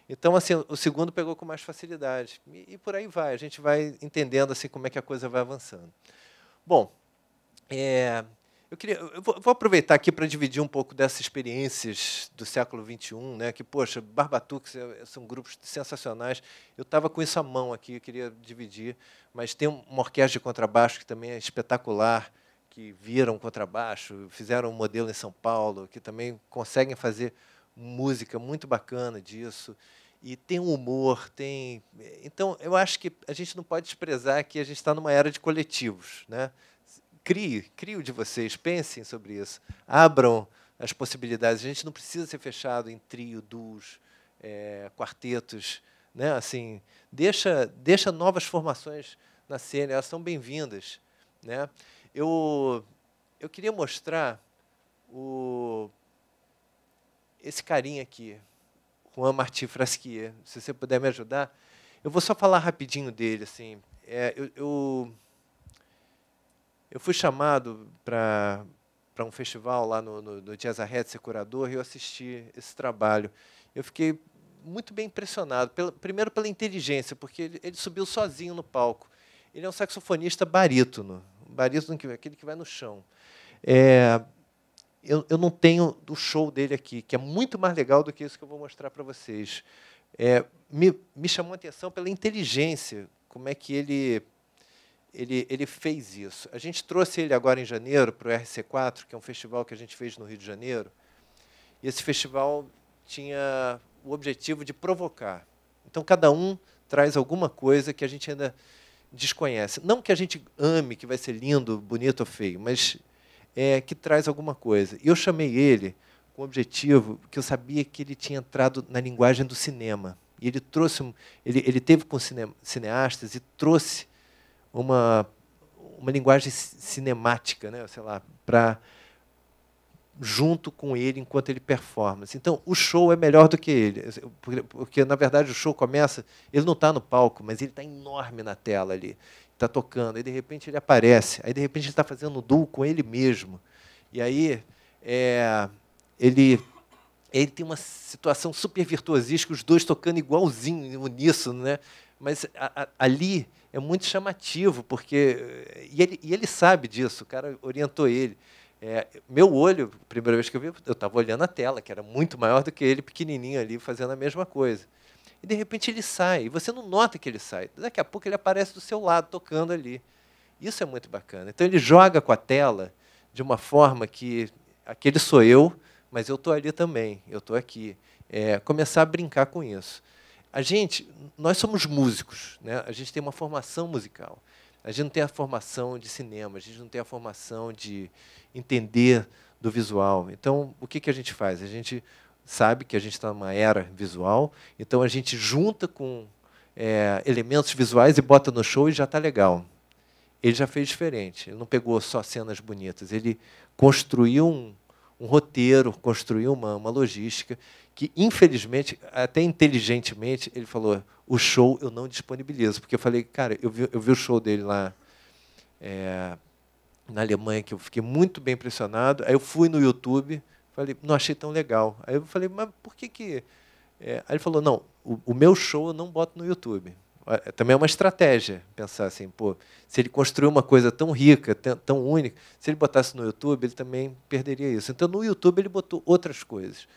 Então, assim, o segundo pegou com mais facilidade. E por aí vai. A gente vai entendendo assim, como é que a coisa vai avançando. Bom, eu vou aproveitar aqui para dividir um pouco dessas experiências do século XXI, né? Que, poxa, Barbatuques são grupos sensacionais. Eu estava com isso à mão aqui, eu queria dividir, mas tem uma orquestra de contrabaixo que também é espetacular, que viram contrabaixo, fizeram um modelo em São Paulo, que também conseguem fazer música muito bacana disso. E tem um humor, tem... Então, eu acho que a gente não pode desprezar que a gente está numa era de coletivos, né? Crie o de vocês, pensem sobre isso, abram as possibilidades. A gente não precisa ser fechado em trio, duos, quartetos, né? Assim, deixa novas formações nascerem, elas são bem-vindas, né? Eu queria mostrar esse carinha aqui, Juan Martí Frasquier. Se você puder me ajudar, eu vou só falar rapidinho dele, assim. Eu fui chamado para um festival lá no Jazz Ahead, ser curador, e eu assisti esse trabalho. eu fiquei muito bem impressionado. Primeiro pela inteligência, porque ele subiu sozinho no palco. Ele é um saxofonista barítono, aquele que vai no chão. Eu não tenho o show dele aqui, que é muito mais legal do que isso que eu vou mostrar para vocês. Me chamou a atenção pela inteligência, como é que ele fez isso. A gente trouxe ele agora em janeiro para o RC4, que é um festival que a gente fez no Rio de Janeiro, e esse festival tinha o objetivo de provocar. Então, cada um traz alguma coisa que a gente ainda desconhece. Não que a gente ame, que vai ser lindo, bonito ou feio, mas que traz alguma coisa. E eu chamei ele com o objetivo que eu sabia que ele tinha entrado na linguagem do cinema. E ele trouxe, ele teve com cineastas e trouxe uma linguagem cinemática, né, sei lá, junto com ele enquanto ele performa. Então, o show é melhor do que ele, porque na verdade o show começa, ele não está no palco, mas ele está enorme na tela ali. Está tocando, aí de repente ele aparece, aí de repente ele está fazendo um duo com ele mesmo. E aí ele tem uma situação super virtuosística, os dois tocando igualzinho, uníssono, né? Mas ali é muito chamativo, porque e ele sabe disso, o cara orientou ele. Meu olho, a primeira vez que eu vi, eu estava olhando a tela, que era muito maior do que ele, pequenininho ali, fazendo a mesma coisa. E, de repente, ele sai. E você não nota que ele sai. Daqui a pouco, ele aparece do seu lado, tocando ali. Isso é muito bacana. Então, ele joga com a tela de uma forma que aquele sou eu, mas eu estou ali também. Eu estou aqui. Começar a brincar com isso. Nós somos músicos, né? A gente tem uma formação musical. A gente não tem a formação de cinema, a gente não tem a formação de entender do visual. Então, o que a gente faz? A gente sabe que a gente está numa era visual, então a gente junta com elementos visuais e bota no show e já está legal. Ele já fez diferente, ele não pegou só cenas bonitas, ele construiu um roteiro, construiu uma logística que, infelizmente, até inteligentemente, ele falou, o show eu não disponibilizo. Porque eu falei, cara, eu vi o show dele lá na Alemanha, que eu fiquei muito bem impressionado. Aí eu fui no YouTube, falei, não achei tão legal. Aí eu falei, mas por que... Aí ele falou, não, o meu show eu não boto no YouTube. Também é uma estratégia, pensar assim, pô, se ele construiu uma coisa tão rica, tão única, se ele botasse no YouTube, ele também perderia isso. Então, no YouTube, ele botou outras coisas.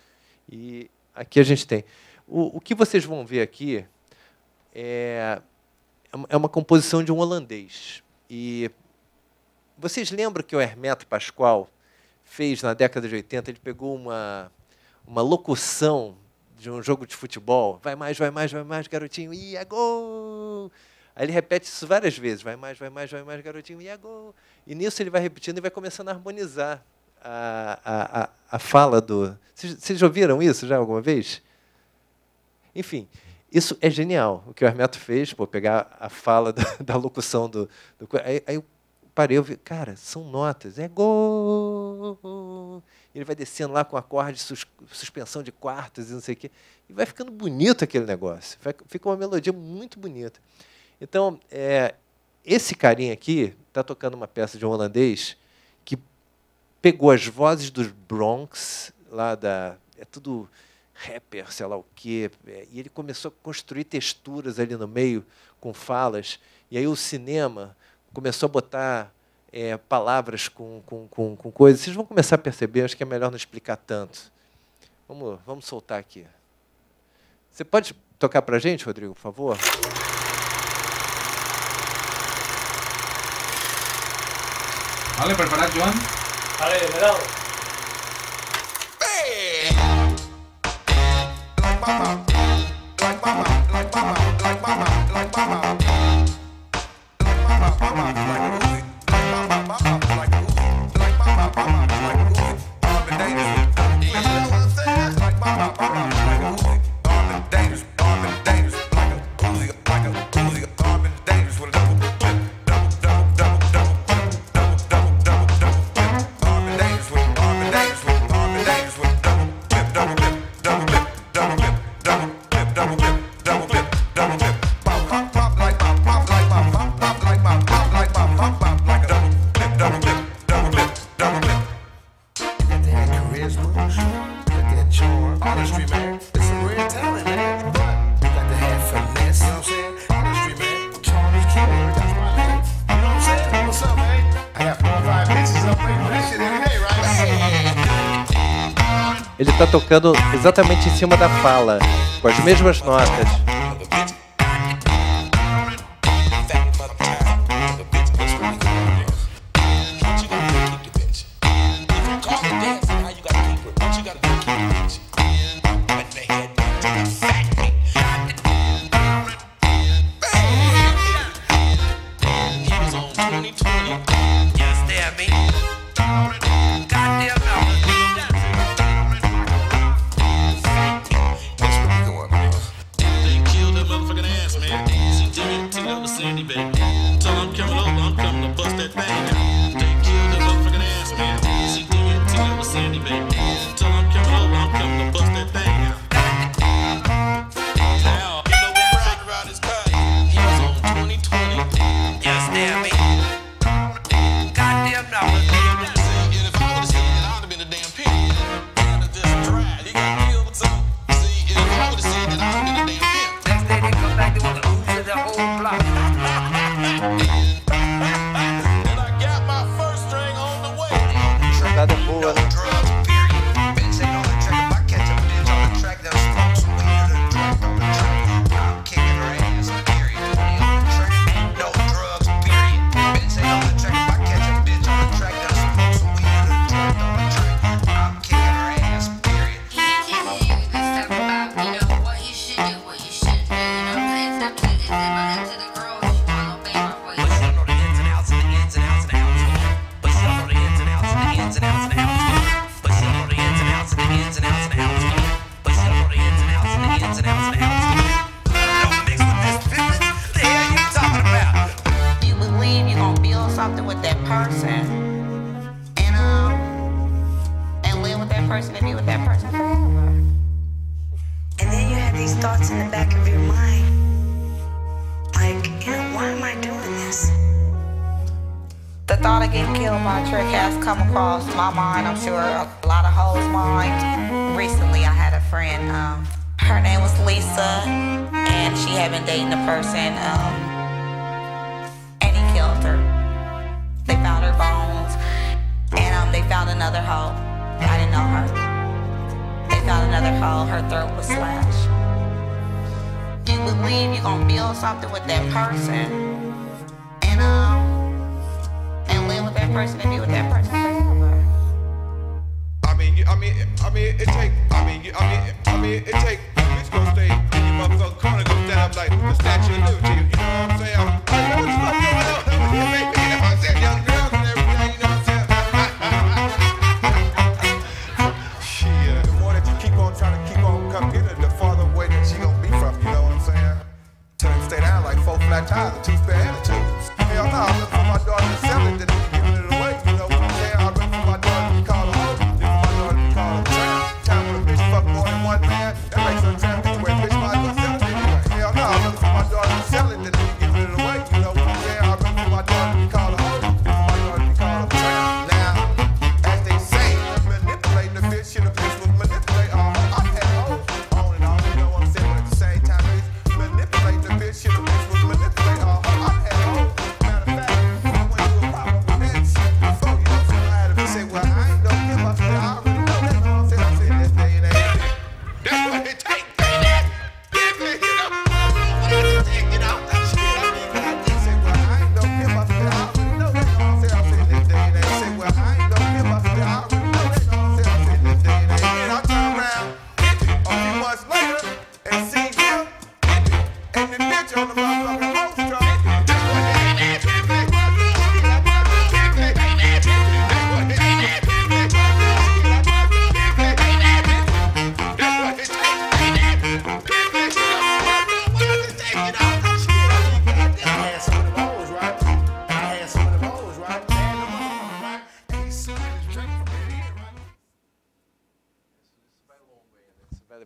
E aqui a gente tem. O que vocês vão ver aqui é uma composição de um holandês. E vocês lembram que o Hermeto Pascoal fez, na década de 80, ele pegou uma locução de um jogo de futebol, vai mais, garotinho, e é gol! Aí ele repete isso várias vezes, vai mais, garotinho, e é gol! E nisso ele vai repetindo e vai começando a harmonizar a fala do... Vocês já ouviram isso já alguma vez? Enfim, isso é genial, o que o Hermeto fez, pegar a fala da locução do... Aí eu parei, eu vi, cara, são notas, é gol! Ele vai descendo lá com acorde, suspensão de quartas e não sei o quê. E vai ficando bonito aquele negócio. Fica uma melodia muito bonita. Então, esse carinha aqui está tocando uma peça de um holandês que pegou as vozes dos Bronx, lá é tudo rapper, sei lá o quê, e ele começou a construir texturas ali no meio, com falas. E aí o cinema começou a botar... palavras com coisas. Vocês vão começar a perceber, acho que é melhor não explicar tanto. Vamos soltar aqui. Você pode tocar para a gente, Rodrigo, por favor? Vale, preparado, Joan? Vale, cuidado. Look at that charm, artistry, man. It's a real ele está tocando exatamente em cima da fala, com as mesmas notas.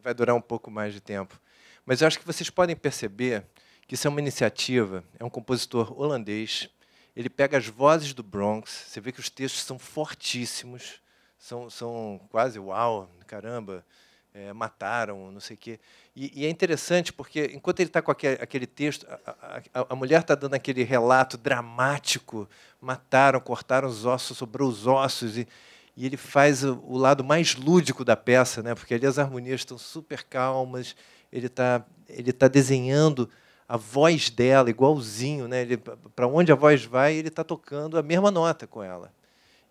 Vai durar um pouco mais de tempo. Mas eu acho que vocês podem perceber que isso é uma iniciativa, é um compositor holandês, ele pega as vozes do Bronx, você vê que os textos são fortíssimos, são quase, uau, caramba, mataram, não sei o quê. E é interessante porque, enquanto ele está com aquele texto, a mulher está dando aquele relato dramático, mataram, cortaram os ossos, sobrou os ossos, e ele faz o lado mais lúdico da peça, né? Porque ali as harmonias estão super calmas, ele tá desenhando a voz dela igualzinho, né? Para onde a voz vai, ele está tocando a mesma nota com ela.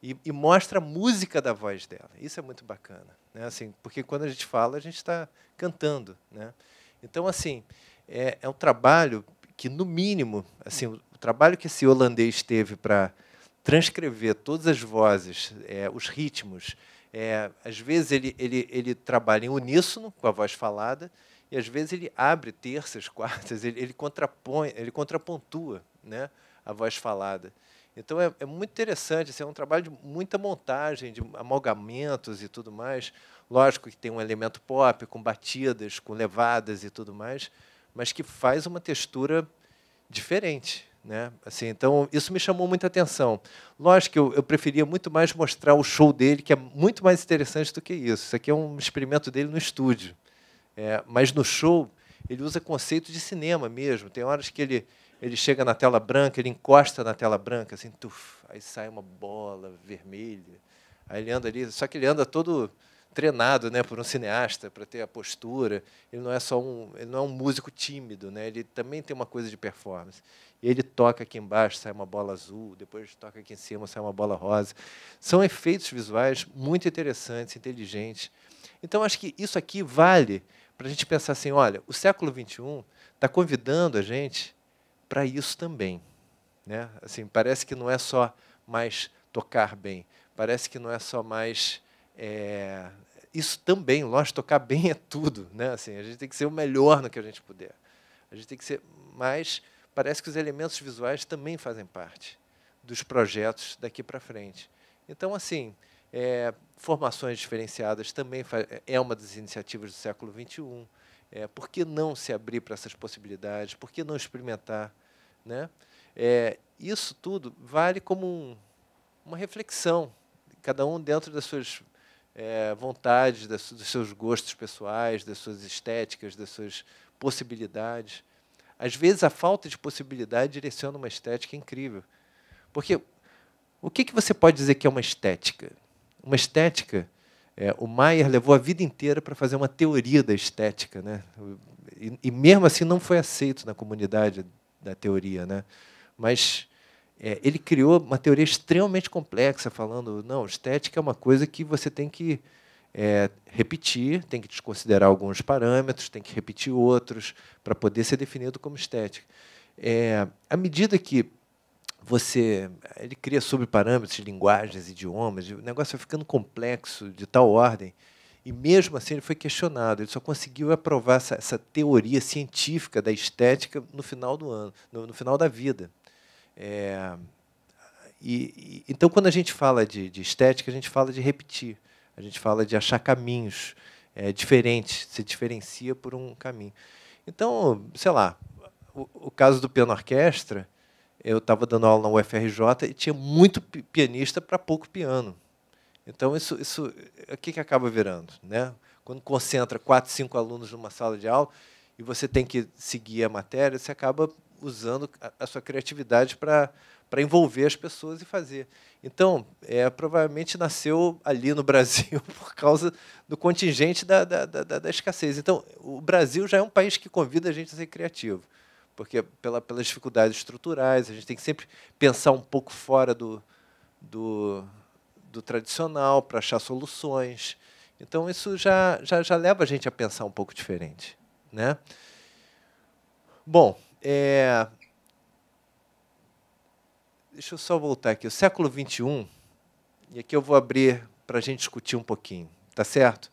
E mostra a música da voz dela. Isso é muito bacana, né? Assim, porque quando a gente fala, a gente está cantando, né? Então, assim, é um trabalho que, no mínimo, assim, o trabalho que esse holandês teve para transcrever todas as vozes, os ritmos. Às vezes ele trabalha em uníssono com a voz falada e às vezes ele abre terças, quartas, ele contrapõe, ele contrapontua, né, a voz falada. Então é muito interessante, assim, é um trabalho de muita montagem, de amalgamentos e tudo mais. Lógico que tem um elemento pop, com batidas, com levadas e tudo mais, mas que faz uma textura diferente, né? Assim, então, isso me chamou muita atenção. Lógico que eu preferia muito mais mostrar o show dele, que é muito mais interessante do que isso. Isso aqui é um experimento dele no estúdio. Mas no show, ele usa conceito de cinema mesmo. Tem horas que ele chega na tela branca, ele encosta na tela branca, assim, tuf, aí sai uma bola vermelha. Aí ele anda ali, só que ele anda todo treinado, né, por um cineasta para ter a postura. Ele não é um músico tímido, né? Ele também tem uma coisa de performance. E ele toca aqui embaixo, sai uma bola azul, depois toca aqui em cima, sai uma bola rosa. São efeitos visuais muito interessantes, inteligentes. Então, acho que isso aqui vale para a gente pensar assim, olha, o século XXI está convidando a gente para isso também, né? Assim, parece que não é só mais tocar bem, parece que não é só mais... isso também, lógico, tocar bem é tudo, né? Assim, a gente tem que ser o melhor no que a gente puder. A gente tem que ser mais... Parece que os elementos visuais também fazem parte dos projetos daqui para frente. Então, assim, formações diferenciadas também é uma das iniciativas do século XXI. Por que não se abrir para essas possibilidades? Por que não experimentar, né? Isso tudo vale como uma reflexão, cada um dentro das suas vontades, dos seus gostos pessoais, das suas estéticas, das suas possibilidades. Às vezes, a falta de possibilidade direciona uma estética incrível. Porque o que você pode dizer que é uma estética? Uma estética, o Maier levou a vida inteira para fazer uma teoria da estética, né? E mesmo assim não foi aceito na comunidade da teoria, né? Mas ele criou uma teoria extremamente complexa, falando, não, estética é uma coisa que você tem que repetir, tem que desconsiderar alguns parâmetros, tem que repetir outros para poder ser definido como estética. À medida que ele cria subparâmetros de linguagens, idiomas, o negócio vai ficando complexo de tal ordem, e mesmo assim ele foi questionado, ele só conseguiu aprovar essa teoria científica da estética no final do ano, no final da vida. Então, quando a gente fala de estética, a gente fala de repetir, a gente fala de achar caminhos diferentes, se diferencia por um caminho. Então, sei lá, o caso do piano-orquestra, eu estava dando aula na UFRJ e tinha muito pianista para pouco piano. Então, isso o que acaba virando, né? Quando concentra 4, 5 alunos numa sala de aula e você tem que seguir a matéria, você acaba usando a sua criatividade para envolver as pessoas e fazer. Então, provavelmente nasceu ali no Brasil por causa do contingente da escassez. Então, o Brasil já é um país que convida a gente a ser criativo, porque pelas dificuldades estruturais, a gente tem que sempre pensar um pouco fora do tradicional para achar soluções. Então, isso já leva a gente a pensar um pouco diferente, né? Bom, deixa eu só voltar aqui. O século XXI, e aqui eu vou abrir para a gente discutir um pouquinho, tá certo?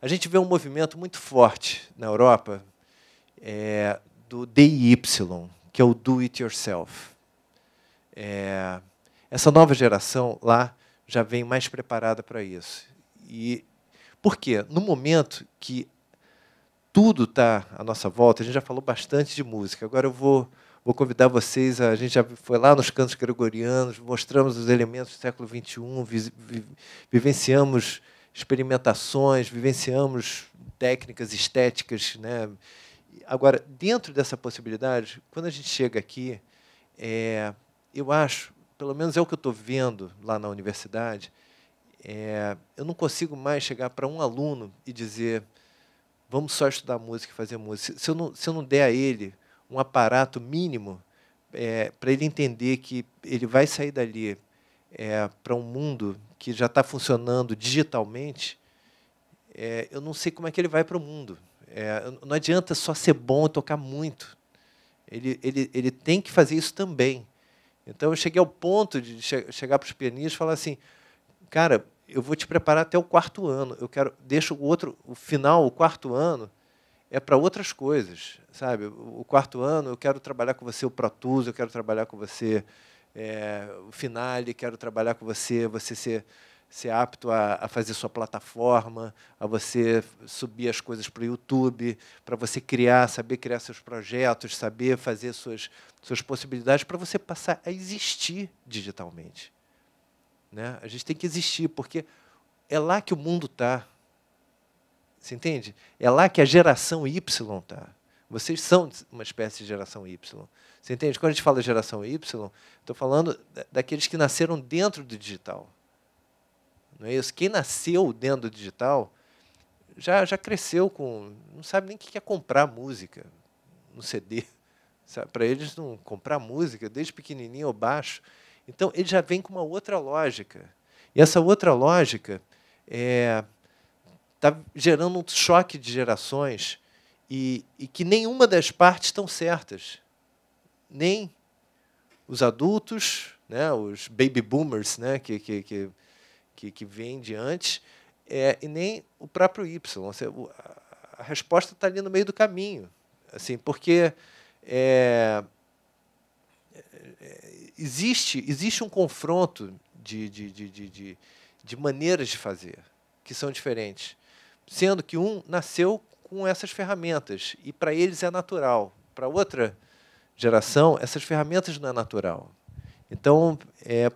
A gente vê um movimento muito forte na Europa do DIY, que é o Do It Yourself. Essa nova geração lá já vem mais preparada para isso. E por quê? No momento que tudo está à nossa volta, a gente já falou bastante de música, agora eu vou convidar vocês, a gente já foi lá nos cantos gregorianos, mostramos os elementos do século XXI, vivenciamos experimentações, vivenciamos técnicas estéticas, né? Agora, dentro dessa possibilidade, quando a gente chega aqui, eu acho, pelo menos é o que eu estou vendo lá na universidade, eu não consigo mais chegar para um aluno e dizer, vamos só estudar música e fazer música. Se eu não der a ele um aparato mínimo para ele entender que ele vai sair dali para um mundo que já está funcionando digitalmente, eu não sei como é que ele vai para o mundo. Não adianta só ser bom e tocar muito. Ele tem que fazer isso também. Então, eu cheguei ao ponto de chegar para os pianistas e falar assim, cara, eu vou te preparar até o 4º ano. Deixa o final, o 4º ano, para outras coisas, sabe? O 4º ano, eu quero trabalhar com você o Pro Tools, eu quero trabalhar com você o Finale, quero trabalhar com você ser apto a fazer sua plataforma, a você subir as coisas para o YouTube, para você saber criar seus projetos, saber fazer suas possibilidades, para você passar a existir digitalmente. Né? A gente tem que existir, porque é lá que o mundo está. Você entende? É lá que a geração Y está. Vocês são uma espécie de geração Y. Você entende? Quando a gente fala geração Y, estou falando daqueles que nasceram dentro do digital. Não é isso? Quem nasceu dentro do digital já cresceu não sabe nem o que é comprar música no CD. Para eles, não comprar música, desde pequenininho ou baixo. Então, ele já vem com uma outra lógica. E essa outra lógica está gerando um choque de gerações e que nenhuma das partes estão certas. Nem os adultos, né, os baby boomers, né, que vêm de antes, e nem o próprio Y. A resposta está ali no meio do caminho, assim, porque existe um confronto de maneiras de fazer que são diferentes, sendo que um nasceu com essas ferramentas e para eles é natural. Para outra geração, essas ferramentas não é natural. Então,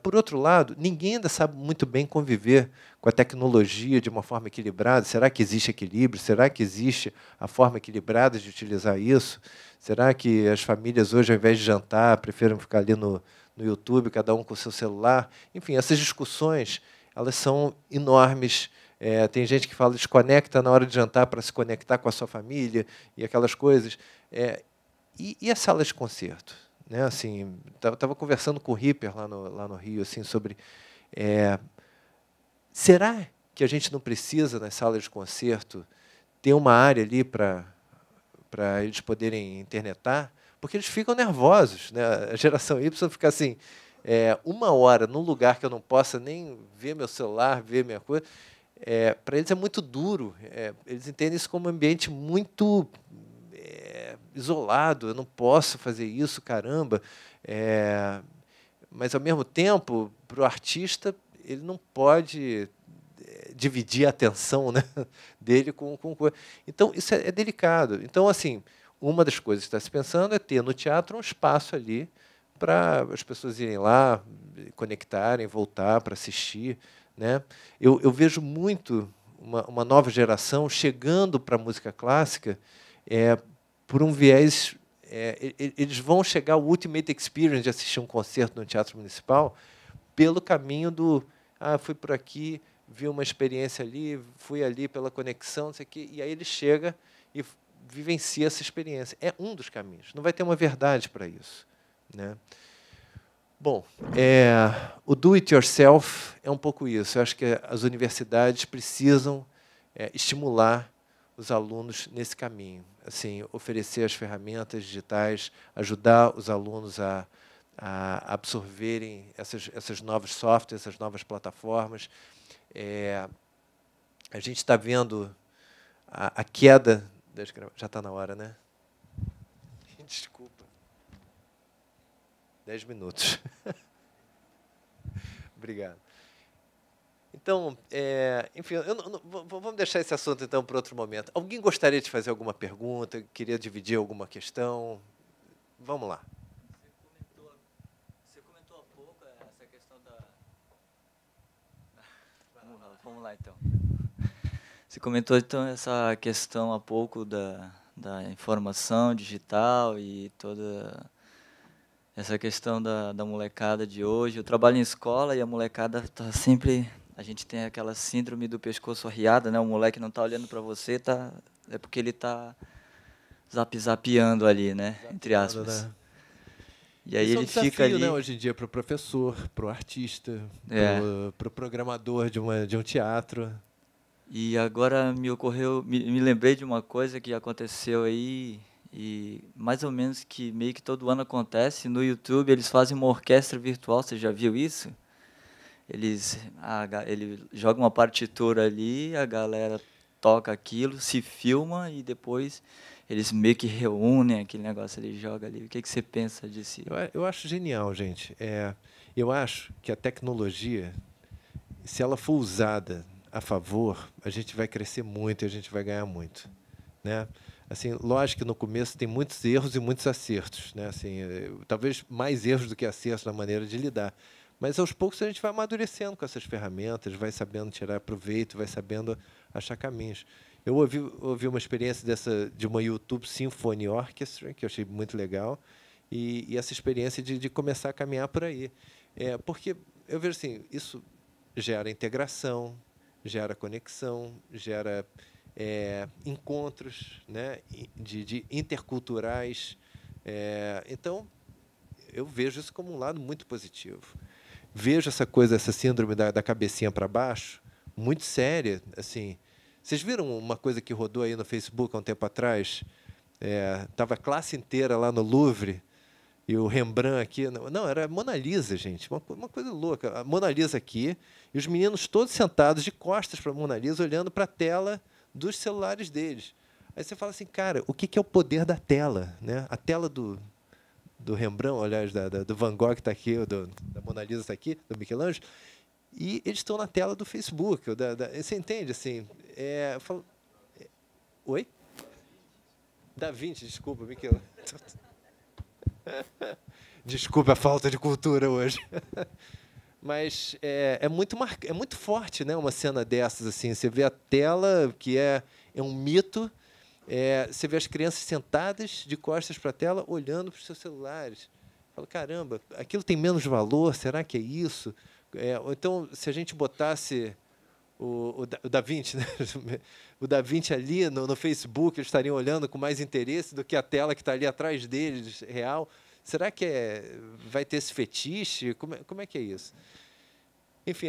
por outro lado, ninguém ainda sabe muito bem conviver com a tecnologia de uma forma equilibrada. Será que existe equilíbrio? Será que existe a forma equilibrada de utilizar isso? Será que as famílias hoje, ao invés de jantar, preferem ficar ali no YouTube, cada um com o seu celular? Enfim, essas discussões, elas são enormes. Tem gente que fala desconecta na hora de jantar para se conectar com a sua família e aquelas coisas. E a sala de concerto? Né, assim, estava conversando com o Ripper lá no Rio assim, sobre será que a gente não precisa, nas salas de concerto, ter uma área ali para eles poderem internetar? Porque eles ficam nervosos. Né? A geração Y fica assim, 1 hora num lugar que eu não possa nem ver meu celular, ver minha coisa. Para eles é muito duro. Eles entendem isso como um ambiente muito isolado, eu não posso fazer isso, caramba. Mas, ao mesmo tempo, para o artista, ele não pode dividir a atenção, né, dele com... Então, isso é delicado. Então, assim, uma das coisas que está se pensando é ter no teatro um espaço ali para as pessoas irem lá, conectarem, voltar para assistir. Né? Eu vejo muito uma nova geração chegando para a música clássica por um viés... eles vão chegar ao ultimate experience de assistir um concerto no Teatro Municipal pelo caminho do... fui por aqui, vi uma experiência ali, fui ali pela conexão, não sei o quê, e aí ele chega e vivencia essa experiência. É um dos caminhos. Não vai ter uma verdade para isso. Né? Bom, o do-it-yourself é um pouco isso. Eu acho que as universidades precisam estimular os alunos nesse caminho, assim, oferecer as ferramentas digitais, ajudar os alunos a absorverem essas novos softwares, essas novas plataformas. A gente está vendo a queda das... Já está na hora, né? Desculpa. 10 minutos. Obrigado. Então, enfim, vamos deixar esse assunto então para outro momento. Alguém gostaria de fazer alguma pergunta? Queria dividir alguma questão? Vamos lá. Você comentou há pouco essa questão da... Vamos lá então. Você comentou então essa questão há pouco da informação digital e toda essa questão da molecada de hoje. Eu trabalho em escola e a molecada está sempre a gente tem aquela síndrome do pescoço arriado, né? O moleque não está olhando para você, é porque ele está zapeando ali, né? Entre aspas. Né? E aí Isso é um ele fica desafio, ali. né, hoje em dia, para o professor, para o artista, É. para o programador de um teatro. E agora me lembrei de uma coisa que aconteceu aí, e mais ou menos que meio que todo ano acontece. No YouTube eles fazem uma orquestra virtual, você já viu isso? Ele joga uma partitura ali, a galera toca aquilo, se filma e depois eles meio que reúnem aquele negócio, ele joga ali. O que você pensa disso? Eu acho genial, gente. Eu acho que a tecnologia, se ela for usada a favor, a gente vai crescer muito e a gente vai ganhar muito, né? Assim, lógico que no começo tem muitos erros e muitos acertos, né? Assim, talvez mais erros do que acertos na maneira de lidar. Mas aos poucos a gente vai amadurecendo com essas ferramentas, vai sabendo tirar proveito, vai sabendo achar caminhos. Eu ouvi uma experiência de uma YouTube Symphony Orchestra, que eu achei muito legal, e essa experiência de começar a caminhar por aí. Porque eu vejo assim, isso gera integração, gera conexão, gera encontros, né, de interculturais. Então, eu vejo isso como um lado muito positivo. Vejo essa síndrome da cabecinha para baixo, muito séria. Assim, vocês viram uma coisa que rodou aí no Facebook há um tempo atrás? Estava a classe inteira lá no Louvre, e o Rembrandt aqui. Não, era a Mona Lisa, gente. Uma coisa louca. A Mona Lisa aqui, e os meninos todos sentados de costas para a Mona Lisa, olhando para a tela dos celulares deles. Aí você fala assim, cara, o que é o poder da tela, né? A tela do Rembrandt, aliás, do Van Gogh que está aqui, da Mona Lisa está aqui, do Michelangelo, e eles estão na tela do Facebook. Você entende? Assim, oi? Da Vinci, desculpa, Michelangelo. Desculpa a falta de cultura hoje. Mas é muito forte, né, uma cena dessas. Assim. Você vê a tela, que é um mito. Você vê as crianças sentadas de costas para a tela, olhando para os seus celulares. Fala, caramba, aquilo tem menos valor? Será que é isso? Ou então, se a gente botasse o Da Vinci, né? O Da Vinci ali no Facebook, eles estariam olhando com mais interesse do que a tela que está ali atrás deles, real. Será que vai ter esse fetiche? Como é que é isso? Enfim,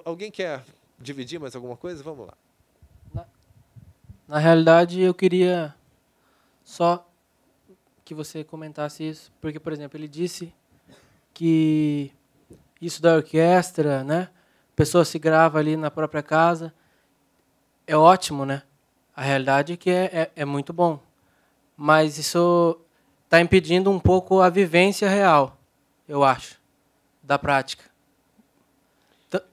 alguém quer dividir mais alguma coisa? Vamos lá. Na realidade, eu queria só que você comentasse isso, porque, por exemplo, ele disse que isso da orquestra, né? A pessoa se grava ali na própria casa, é ótimo, né? A realidade é que é muito bom, mas isso está impedindo um pouco a vivência real, eu acho, da prática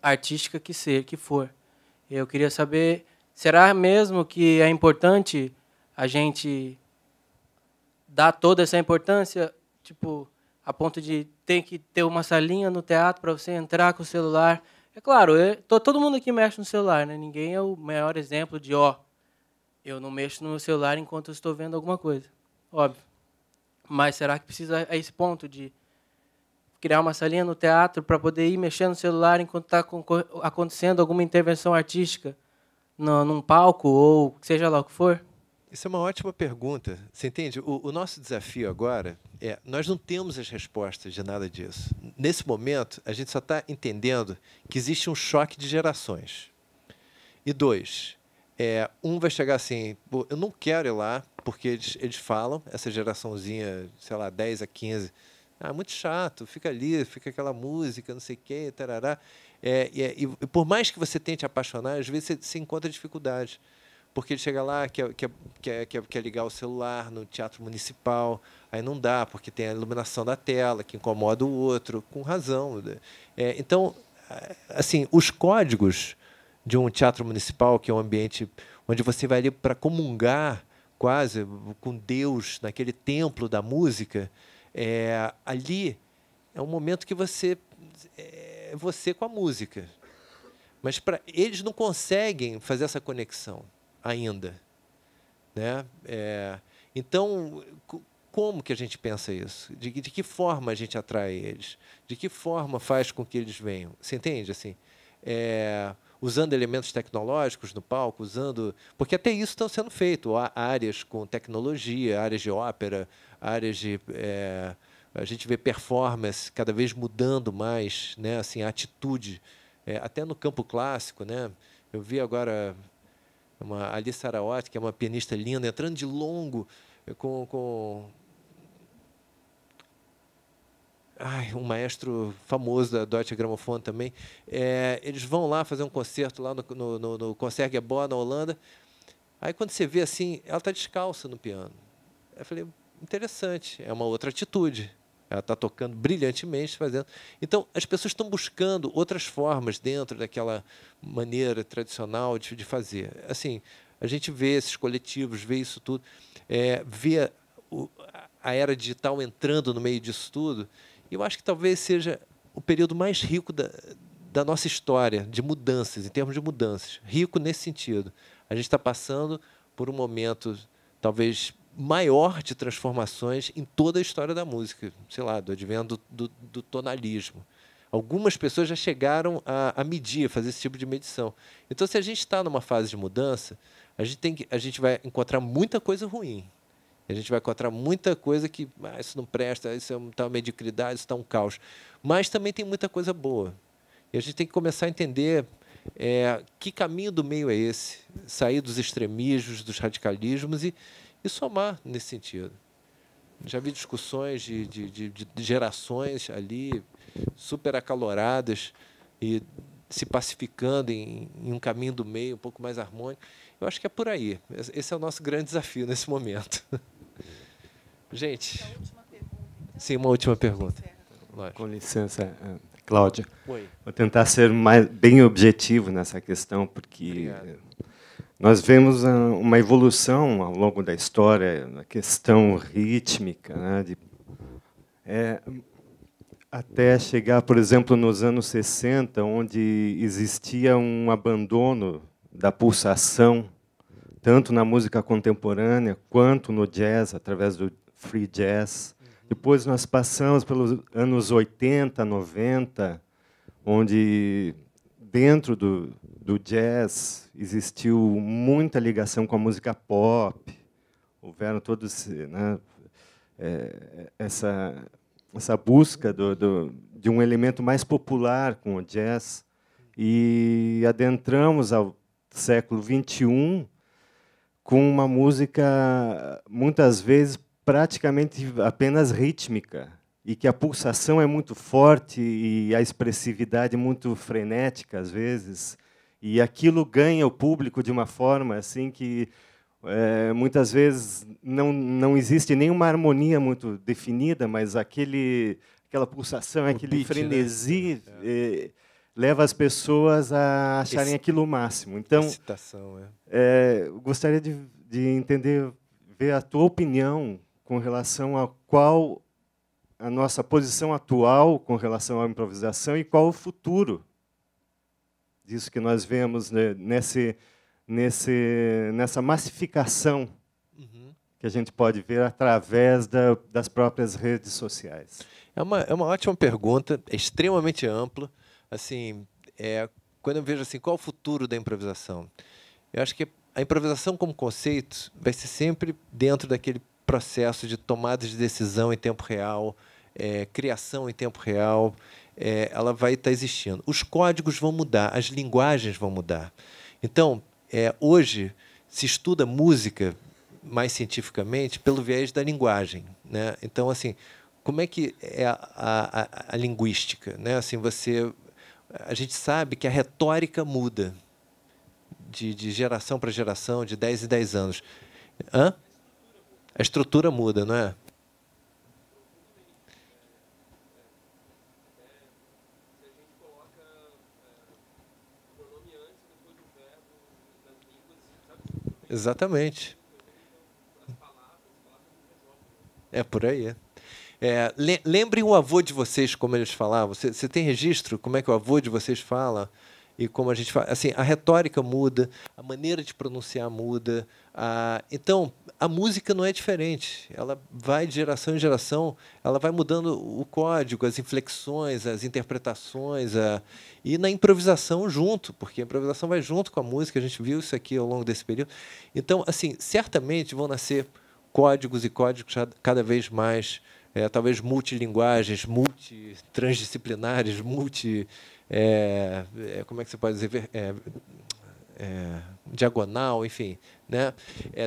artística que for. Eu queria saber, será mesmo que é importante a gente dar toda essa importância, tipo, a ponto de ter que ter uma salinha no teatro para você entrar com o celular? É claro, todo mundo aqui mexe no celular, né? Ninguém é o maior exemplo de, eu não mexo no meu celular enquanto eu estou vendo alguma coisa. Óbvio. Mas será que precisa a esse ponto de criar uma salinha no teatro para poder ir mexendo no celular enquanto está acontecendo alguma intervenção artística num palco ou seja lá o que for? Isso é uma ótima pergunta. Você entende? O nosso desafio agora nós não temos as respostas de nada disso. Nesse momento, a gente só está entendendo que existe um choque de gerações. E dois, um vai chegar assim, eu não quero ir lá, porque eles falam, essa geraçãozinha, sei lá, 10 a 15, muito chato, fica ali, fica aquela música, não sei o quê, tarará. E por mais que você tente apaixonar, às vezes você encontra dificuldade. Porque ele chega lá, quer ligar o celular no teatro municipal, aí não dá, porque tem a iluminação da tela, que incomoda o outro, com razão. Então, assim, os códigos de um teatro municipal, que é um ambiente onde você vai ali para comungar quase com Deus, naquele templo da música, ali é um momento que você com a música. Mas eles não conseguem fazer essa conexão ainda, né? Então, como que a gente pensa isso? De que forma a gente atrai eles? De que forma faz com que eles venham? Você entende? Assim, usando elementos tecnológicos no palco, porque até isso está sendo feito. Há áreas com tecnologia, áreas de ópera, áreas de... a gente vê performance cada vez mudando mais, né? Assim, a atitude, até no campo clássico, né? Eu vi agora a Alice Saraotti, que é uma pianista linda, entrando de longo com um maestro famoso da Deutsche Grammophon também. Eles vão lá fazer um concerto lá no Concertgebouw, na Holanda. Aí, quando você vê assim, ela está descalça no piano. Eu falei, interessante, é uma outra atitude. Ela está tocando brilhantemente, fazendo. Então, as pessoas estão buscando outras formas dentro daquela maneira tradicional de fazer. Assim, a gente vê esses coletivos, vê isso tudo, vê a era digital entrando no meio disso tudo. E eu acho que talvez seja o período mais rico da nossa história, de mudanças, em termos de mudanças. Rico nesse sentido. A gente está passando por um momento, talvez, maior de transformações em toda a história da música, sei lá, do advento do tonalismo. Algumas pessoas já chegaram a medir, a fazer esse tipo de medição. Então, se a gente está numa fase de mudança, a gente vai encontrar muita coisa ruim. A gente vai encontrar muita coisa que isso não presta, isso está uma mediocridade, isso está um caos. Mas também tem muita coisa boa. E a gente tem que começar a entender que caminho do meio é esse, sair dos extremismos, dos radicalismos e somar nesse sentido. Já vi discussões de gerações ali, super acaloradas, e se pacificando em um caminho do meio um pouco mais harmônico. Eu acho que é por aí. Esse é o nosso grande desafio nesse momento. Gente, sim, uma última pergunta. Com licença, Cláudia. Oi. Vou tentar ser bem objetivo nessa questão, porque nós vemos uma evolução ao longo da história, na questão rítmica, né, até chegar, por exemplo, nos anos 60, onde existia um abandono da pulsação, tanto na música contemporânea quanto no jazz, através do free jazz. Depois nós passamos pelos anos 80, 90, onde dentro do jazz existiu muita ligação com a música pop, houveram todos, né, essa busca de um elemento mais popular com o jazz, e adentramos ao século XXI com uma música, muitas vezes, praticamente apenas rítmica, e que a pulsação é muito forte e a expressividade muito frenética, às vezes, e aquilo ganha o público de uma forma assim que muitas vezes não existe nenhuma harmonia muito definida, mas aquela pulsação, aquele beat, frenesi, né? Leva as pessoas a acharem aquilo o máximo. Então, gostaria de entender, ver a tua opinião com relação a qual a nossa posição atual com relação à improvisação e qual o futuro disso que nós vemos, né, nessa massificação que a gente pode ver através das próprias redes sociais. É uma ótima pergunta, é extremamente ampla. Assim, quando eu vejo assim, qual o futuro da improvisação, eu acho que a improvisação como conceito vai ser sempre dentro daquele processo de tomada de decisão em tempo real, criação em tempo real, ela vai estar existindo. Os códigos vão mudar, as linguagens vão mudar. Então, hoje se estuda música mais cientificamente pelo viés da linguagem, né? Então, assim, como é que é a linguística, né? Assim, a gente sabe que a retórica muda de geração para geração, de 10 em 10 anos. A estrutura muda, não é? Exatamente. É por aí. Lembrem o avô de vocês, como eles falavam. Você tem registro como é que o avô de vocês fala? e como a gente fala, assim, a retórica muda, a maneira de pronunciar muda. Então, a música não é diferente. Ela vai de geração em geração, ela vai mudando o código, as inflexões, as interpretações, e na improvisação junto, porque a improvisação vai junto com a música. A gente viu isso aqui ao longo desse período. Então, assim, certamente vão nascer códigos e códigos cada vez mais, talvez multilinguagens, multitransdisciplinares, como é que você pode dizer? Diagonal, enfim, né?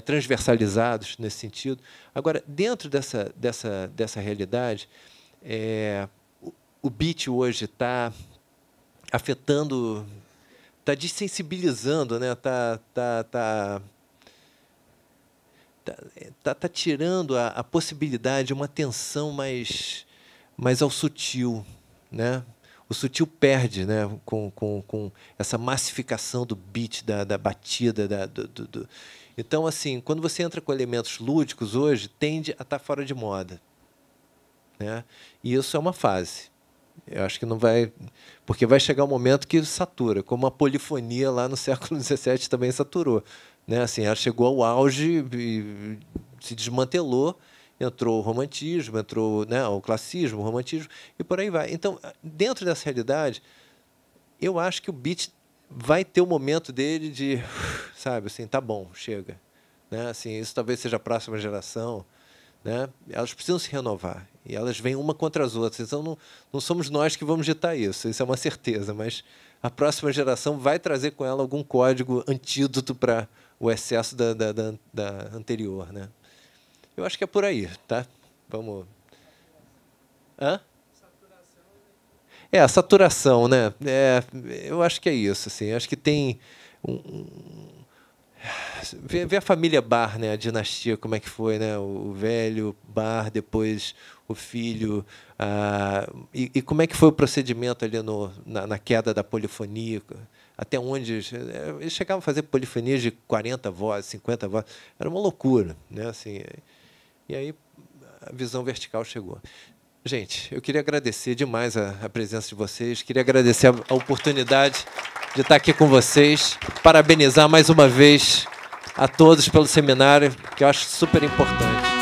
Transversalizados nesse sentido. Agora, dentro dessa realidade, o beat hoje está afetando, está desensibilizando, né? Tá tirando a possibilidade de uma atenção mais ao sutil, né? O sutil perde, né, com essa massificação do beat, da batida. Então, assim, quando você entra com elementos lúdicos hoje, tende a estar fora de moda, né? E isso é uma fase. Eu acho que não vai... Porque vai chegar um momento que satura, como a polifonia lá no século XVII também saturou, né? Assim, ela chegou ao auge e se desmantelou. Entrou o romantismo, entrou, né, o classicismo, o romantismo, e por aí vai. Então, dentro dessa realidade, eu acho que o beat vai ter o momento dele de, sabe, assim, tá bom, chega. Né? Assim, isso talvez seja a próxima geração. Né? Elas precisam se renovar, e elas vêm uma contra as outras. Então, não somos nós que vamos ditar isso é uma certeza, mas a próxima geração vai trazer com ela algum código antídoto para o excesso da anterior, né? Eu acho que é por aí, tá? Vamos... Hã? A saturação, né? Eu acho que é isso, assim. Acho que tem vê a família Bar, né? A dinastia, como é que foi, né? O velho Bar, depois o filho, e como é que foi o procedimento ali na queda da polifonia? Até onde eles chegavam a fazer polifonias de 40 vozes, 50 vozes, era uma loucura, né? Assim, e aí a visão vertical chegou. Gente, eu queria agradecer demais a presença de vocês, queria agradecer a oportunidade de estar aqui com vocês, parabenizar mais uma vez a todos pelo seminário, que eu acho super importante.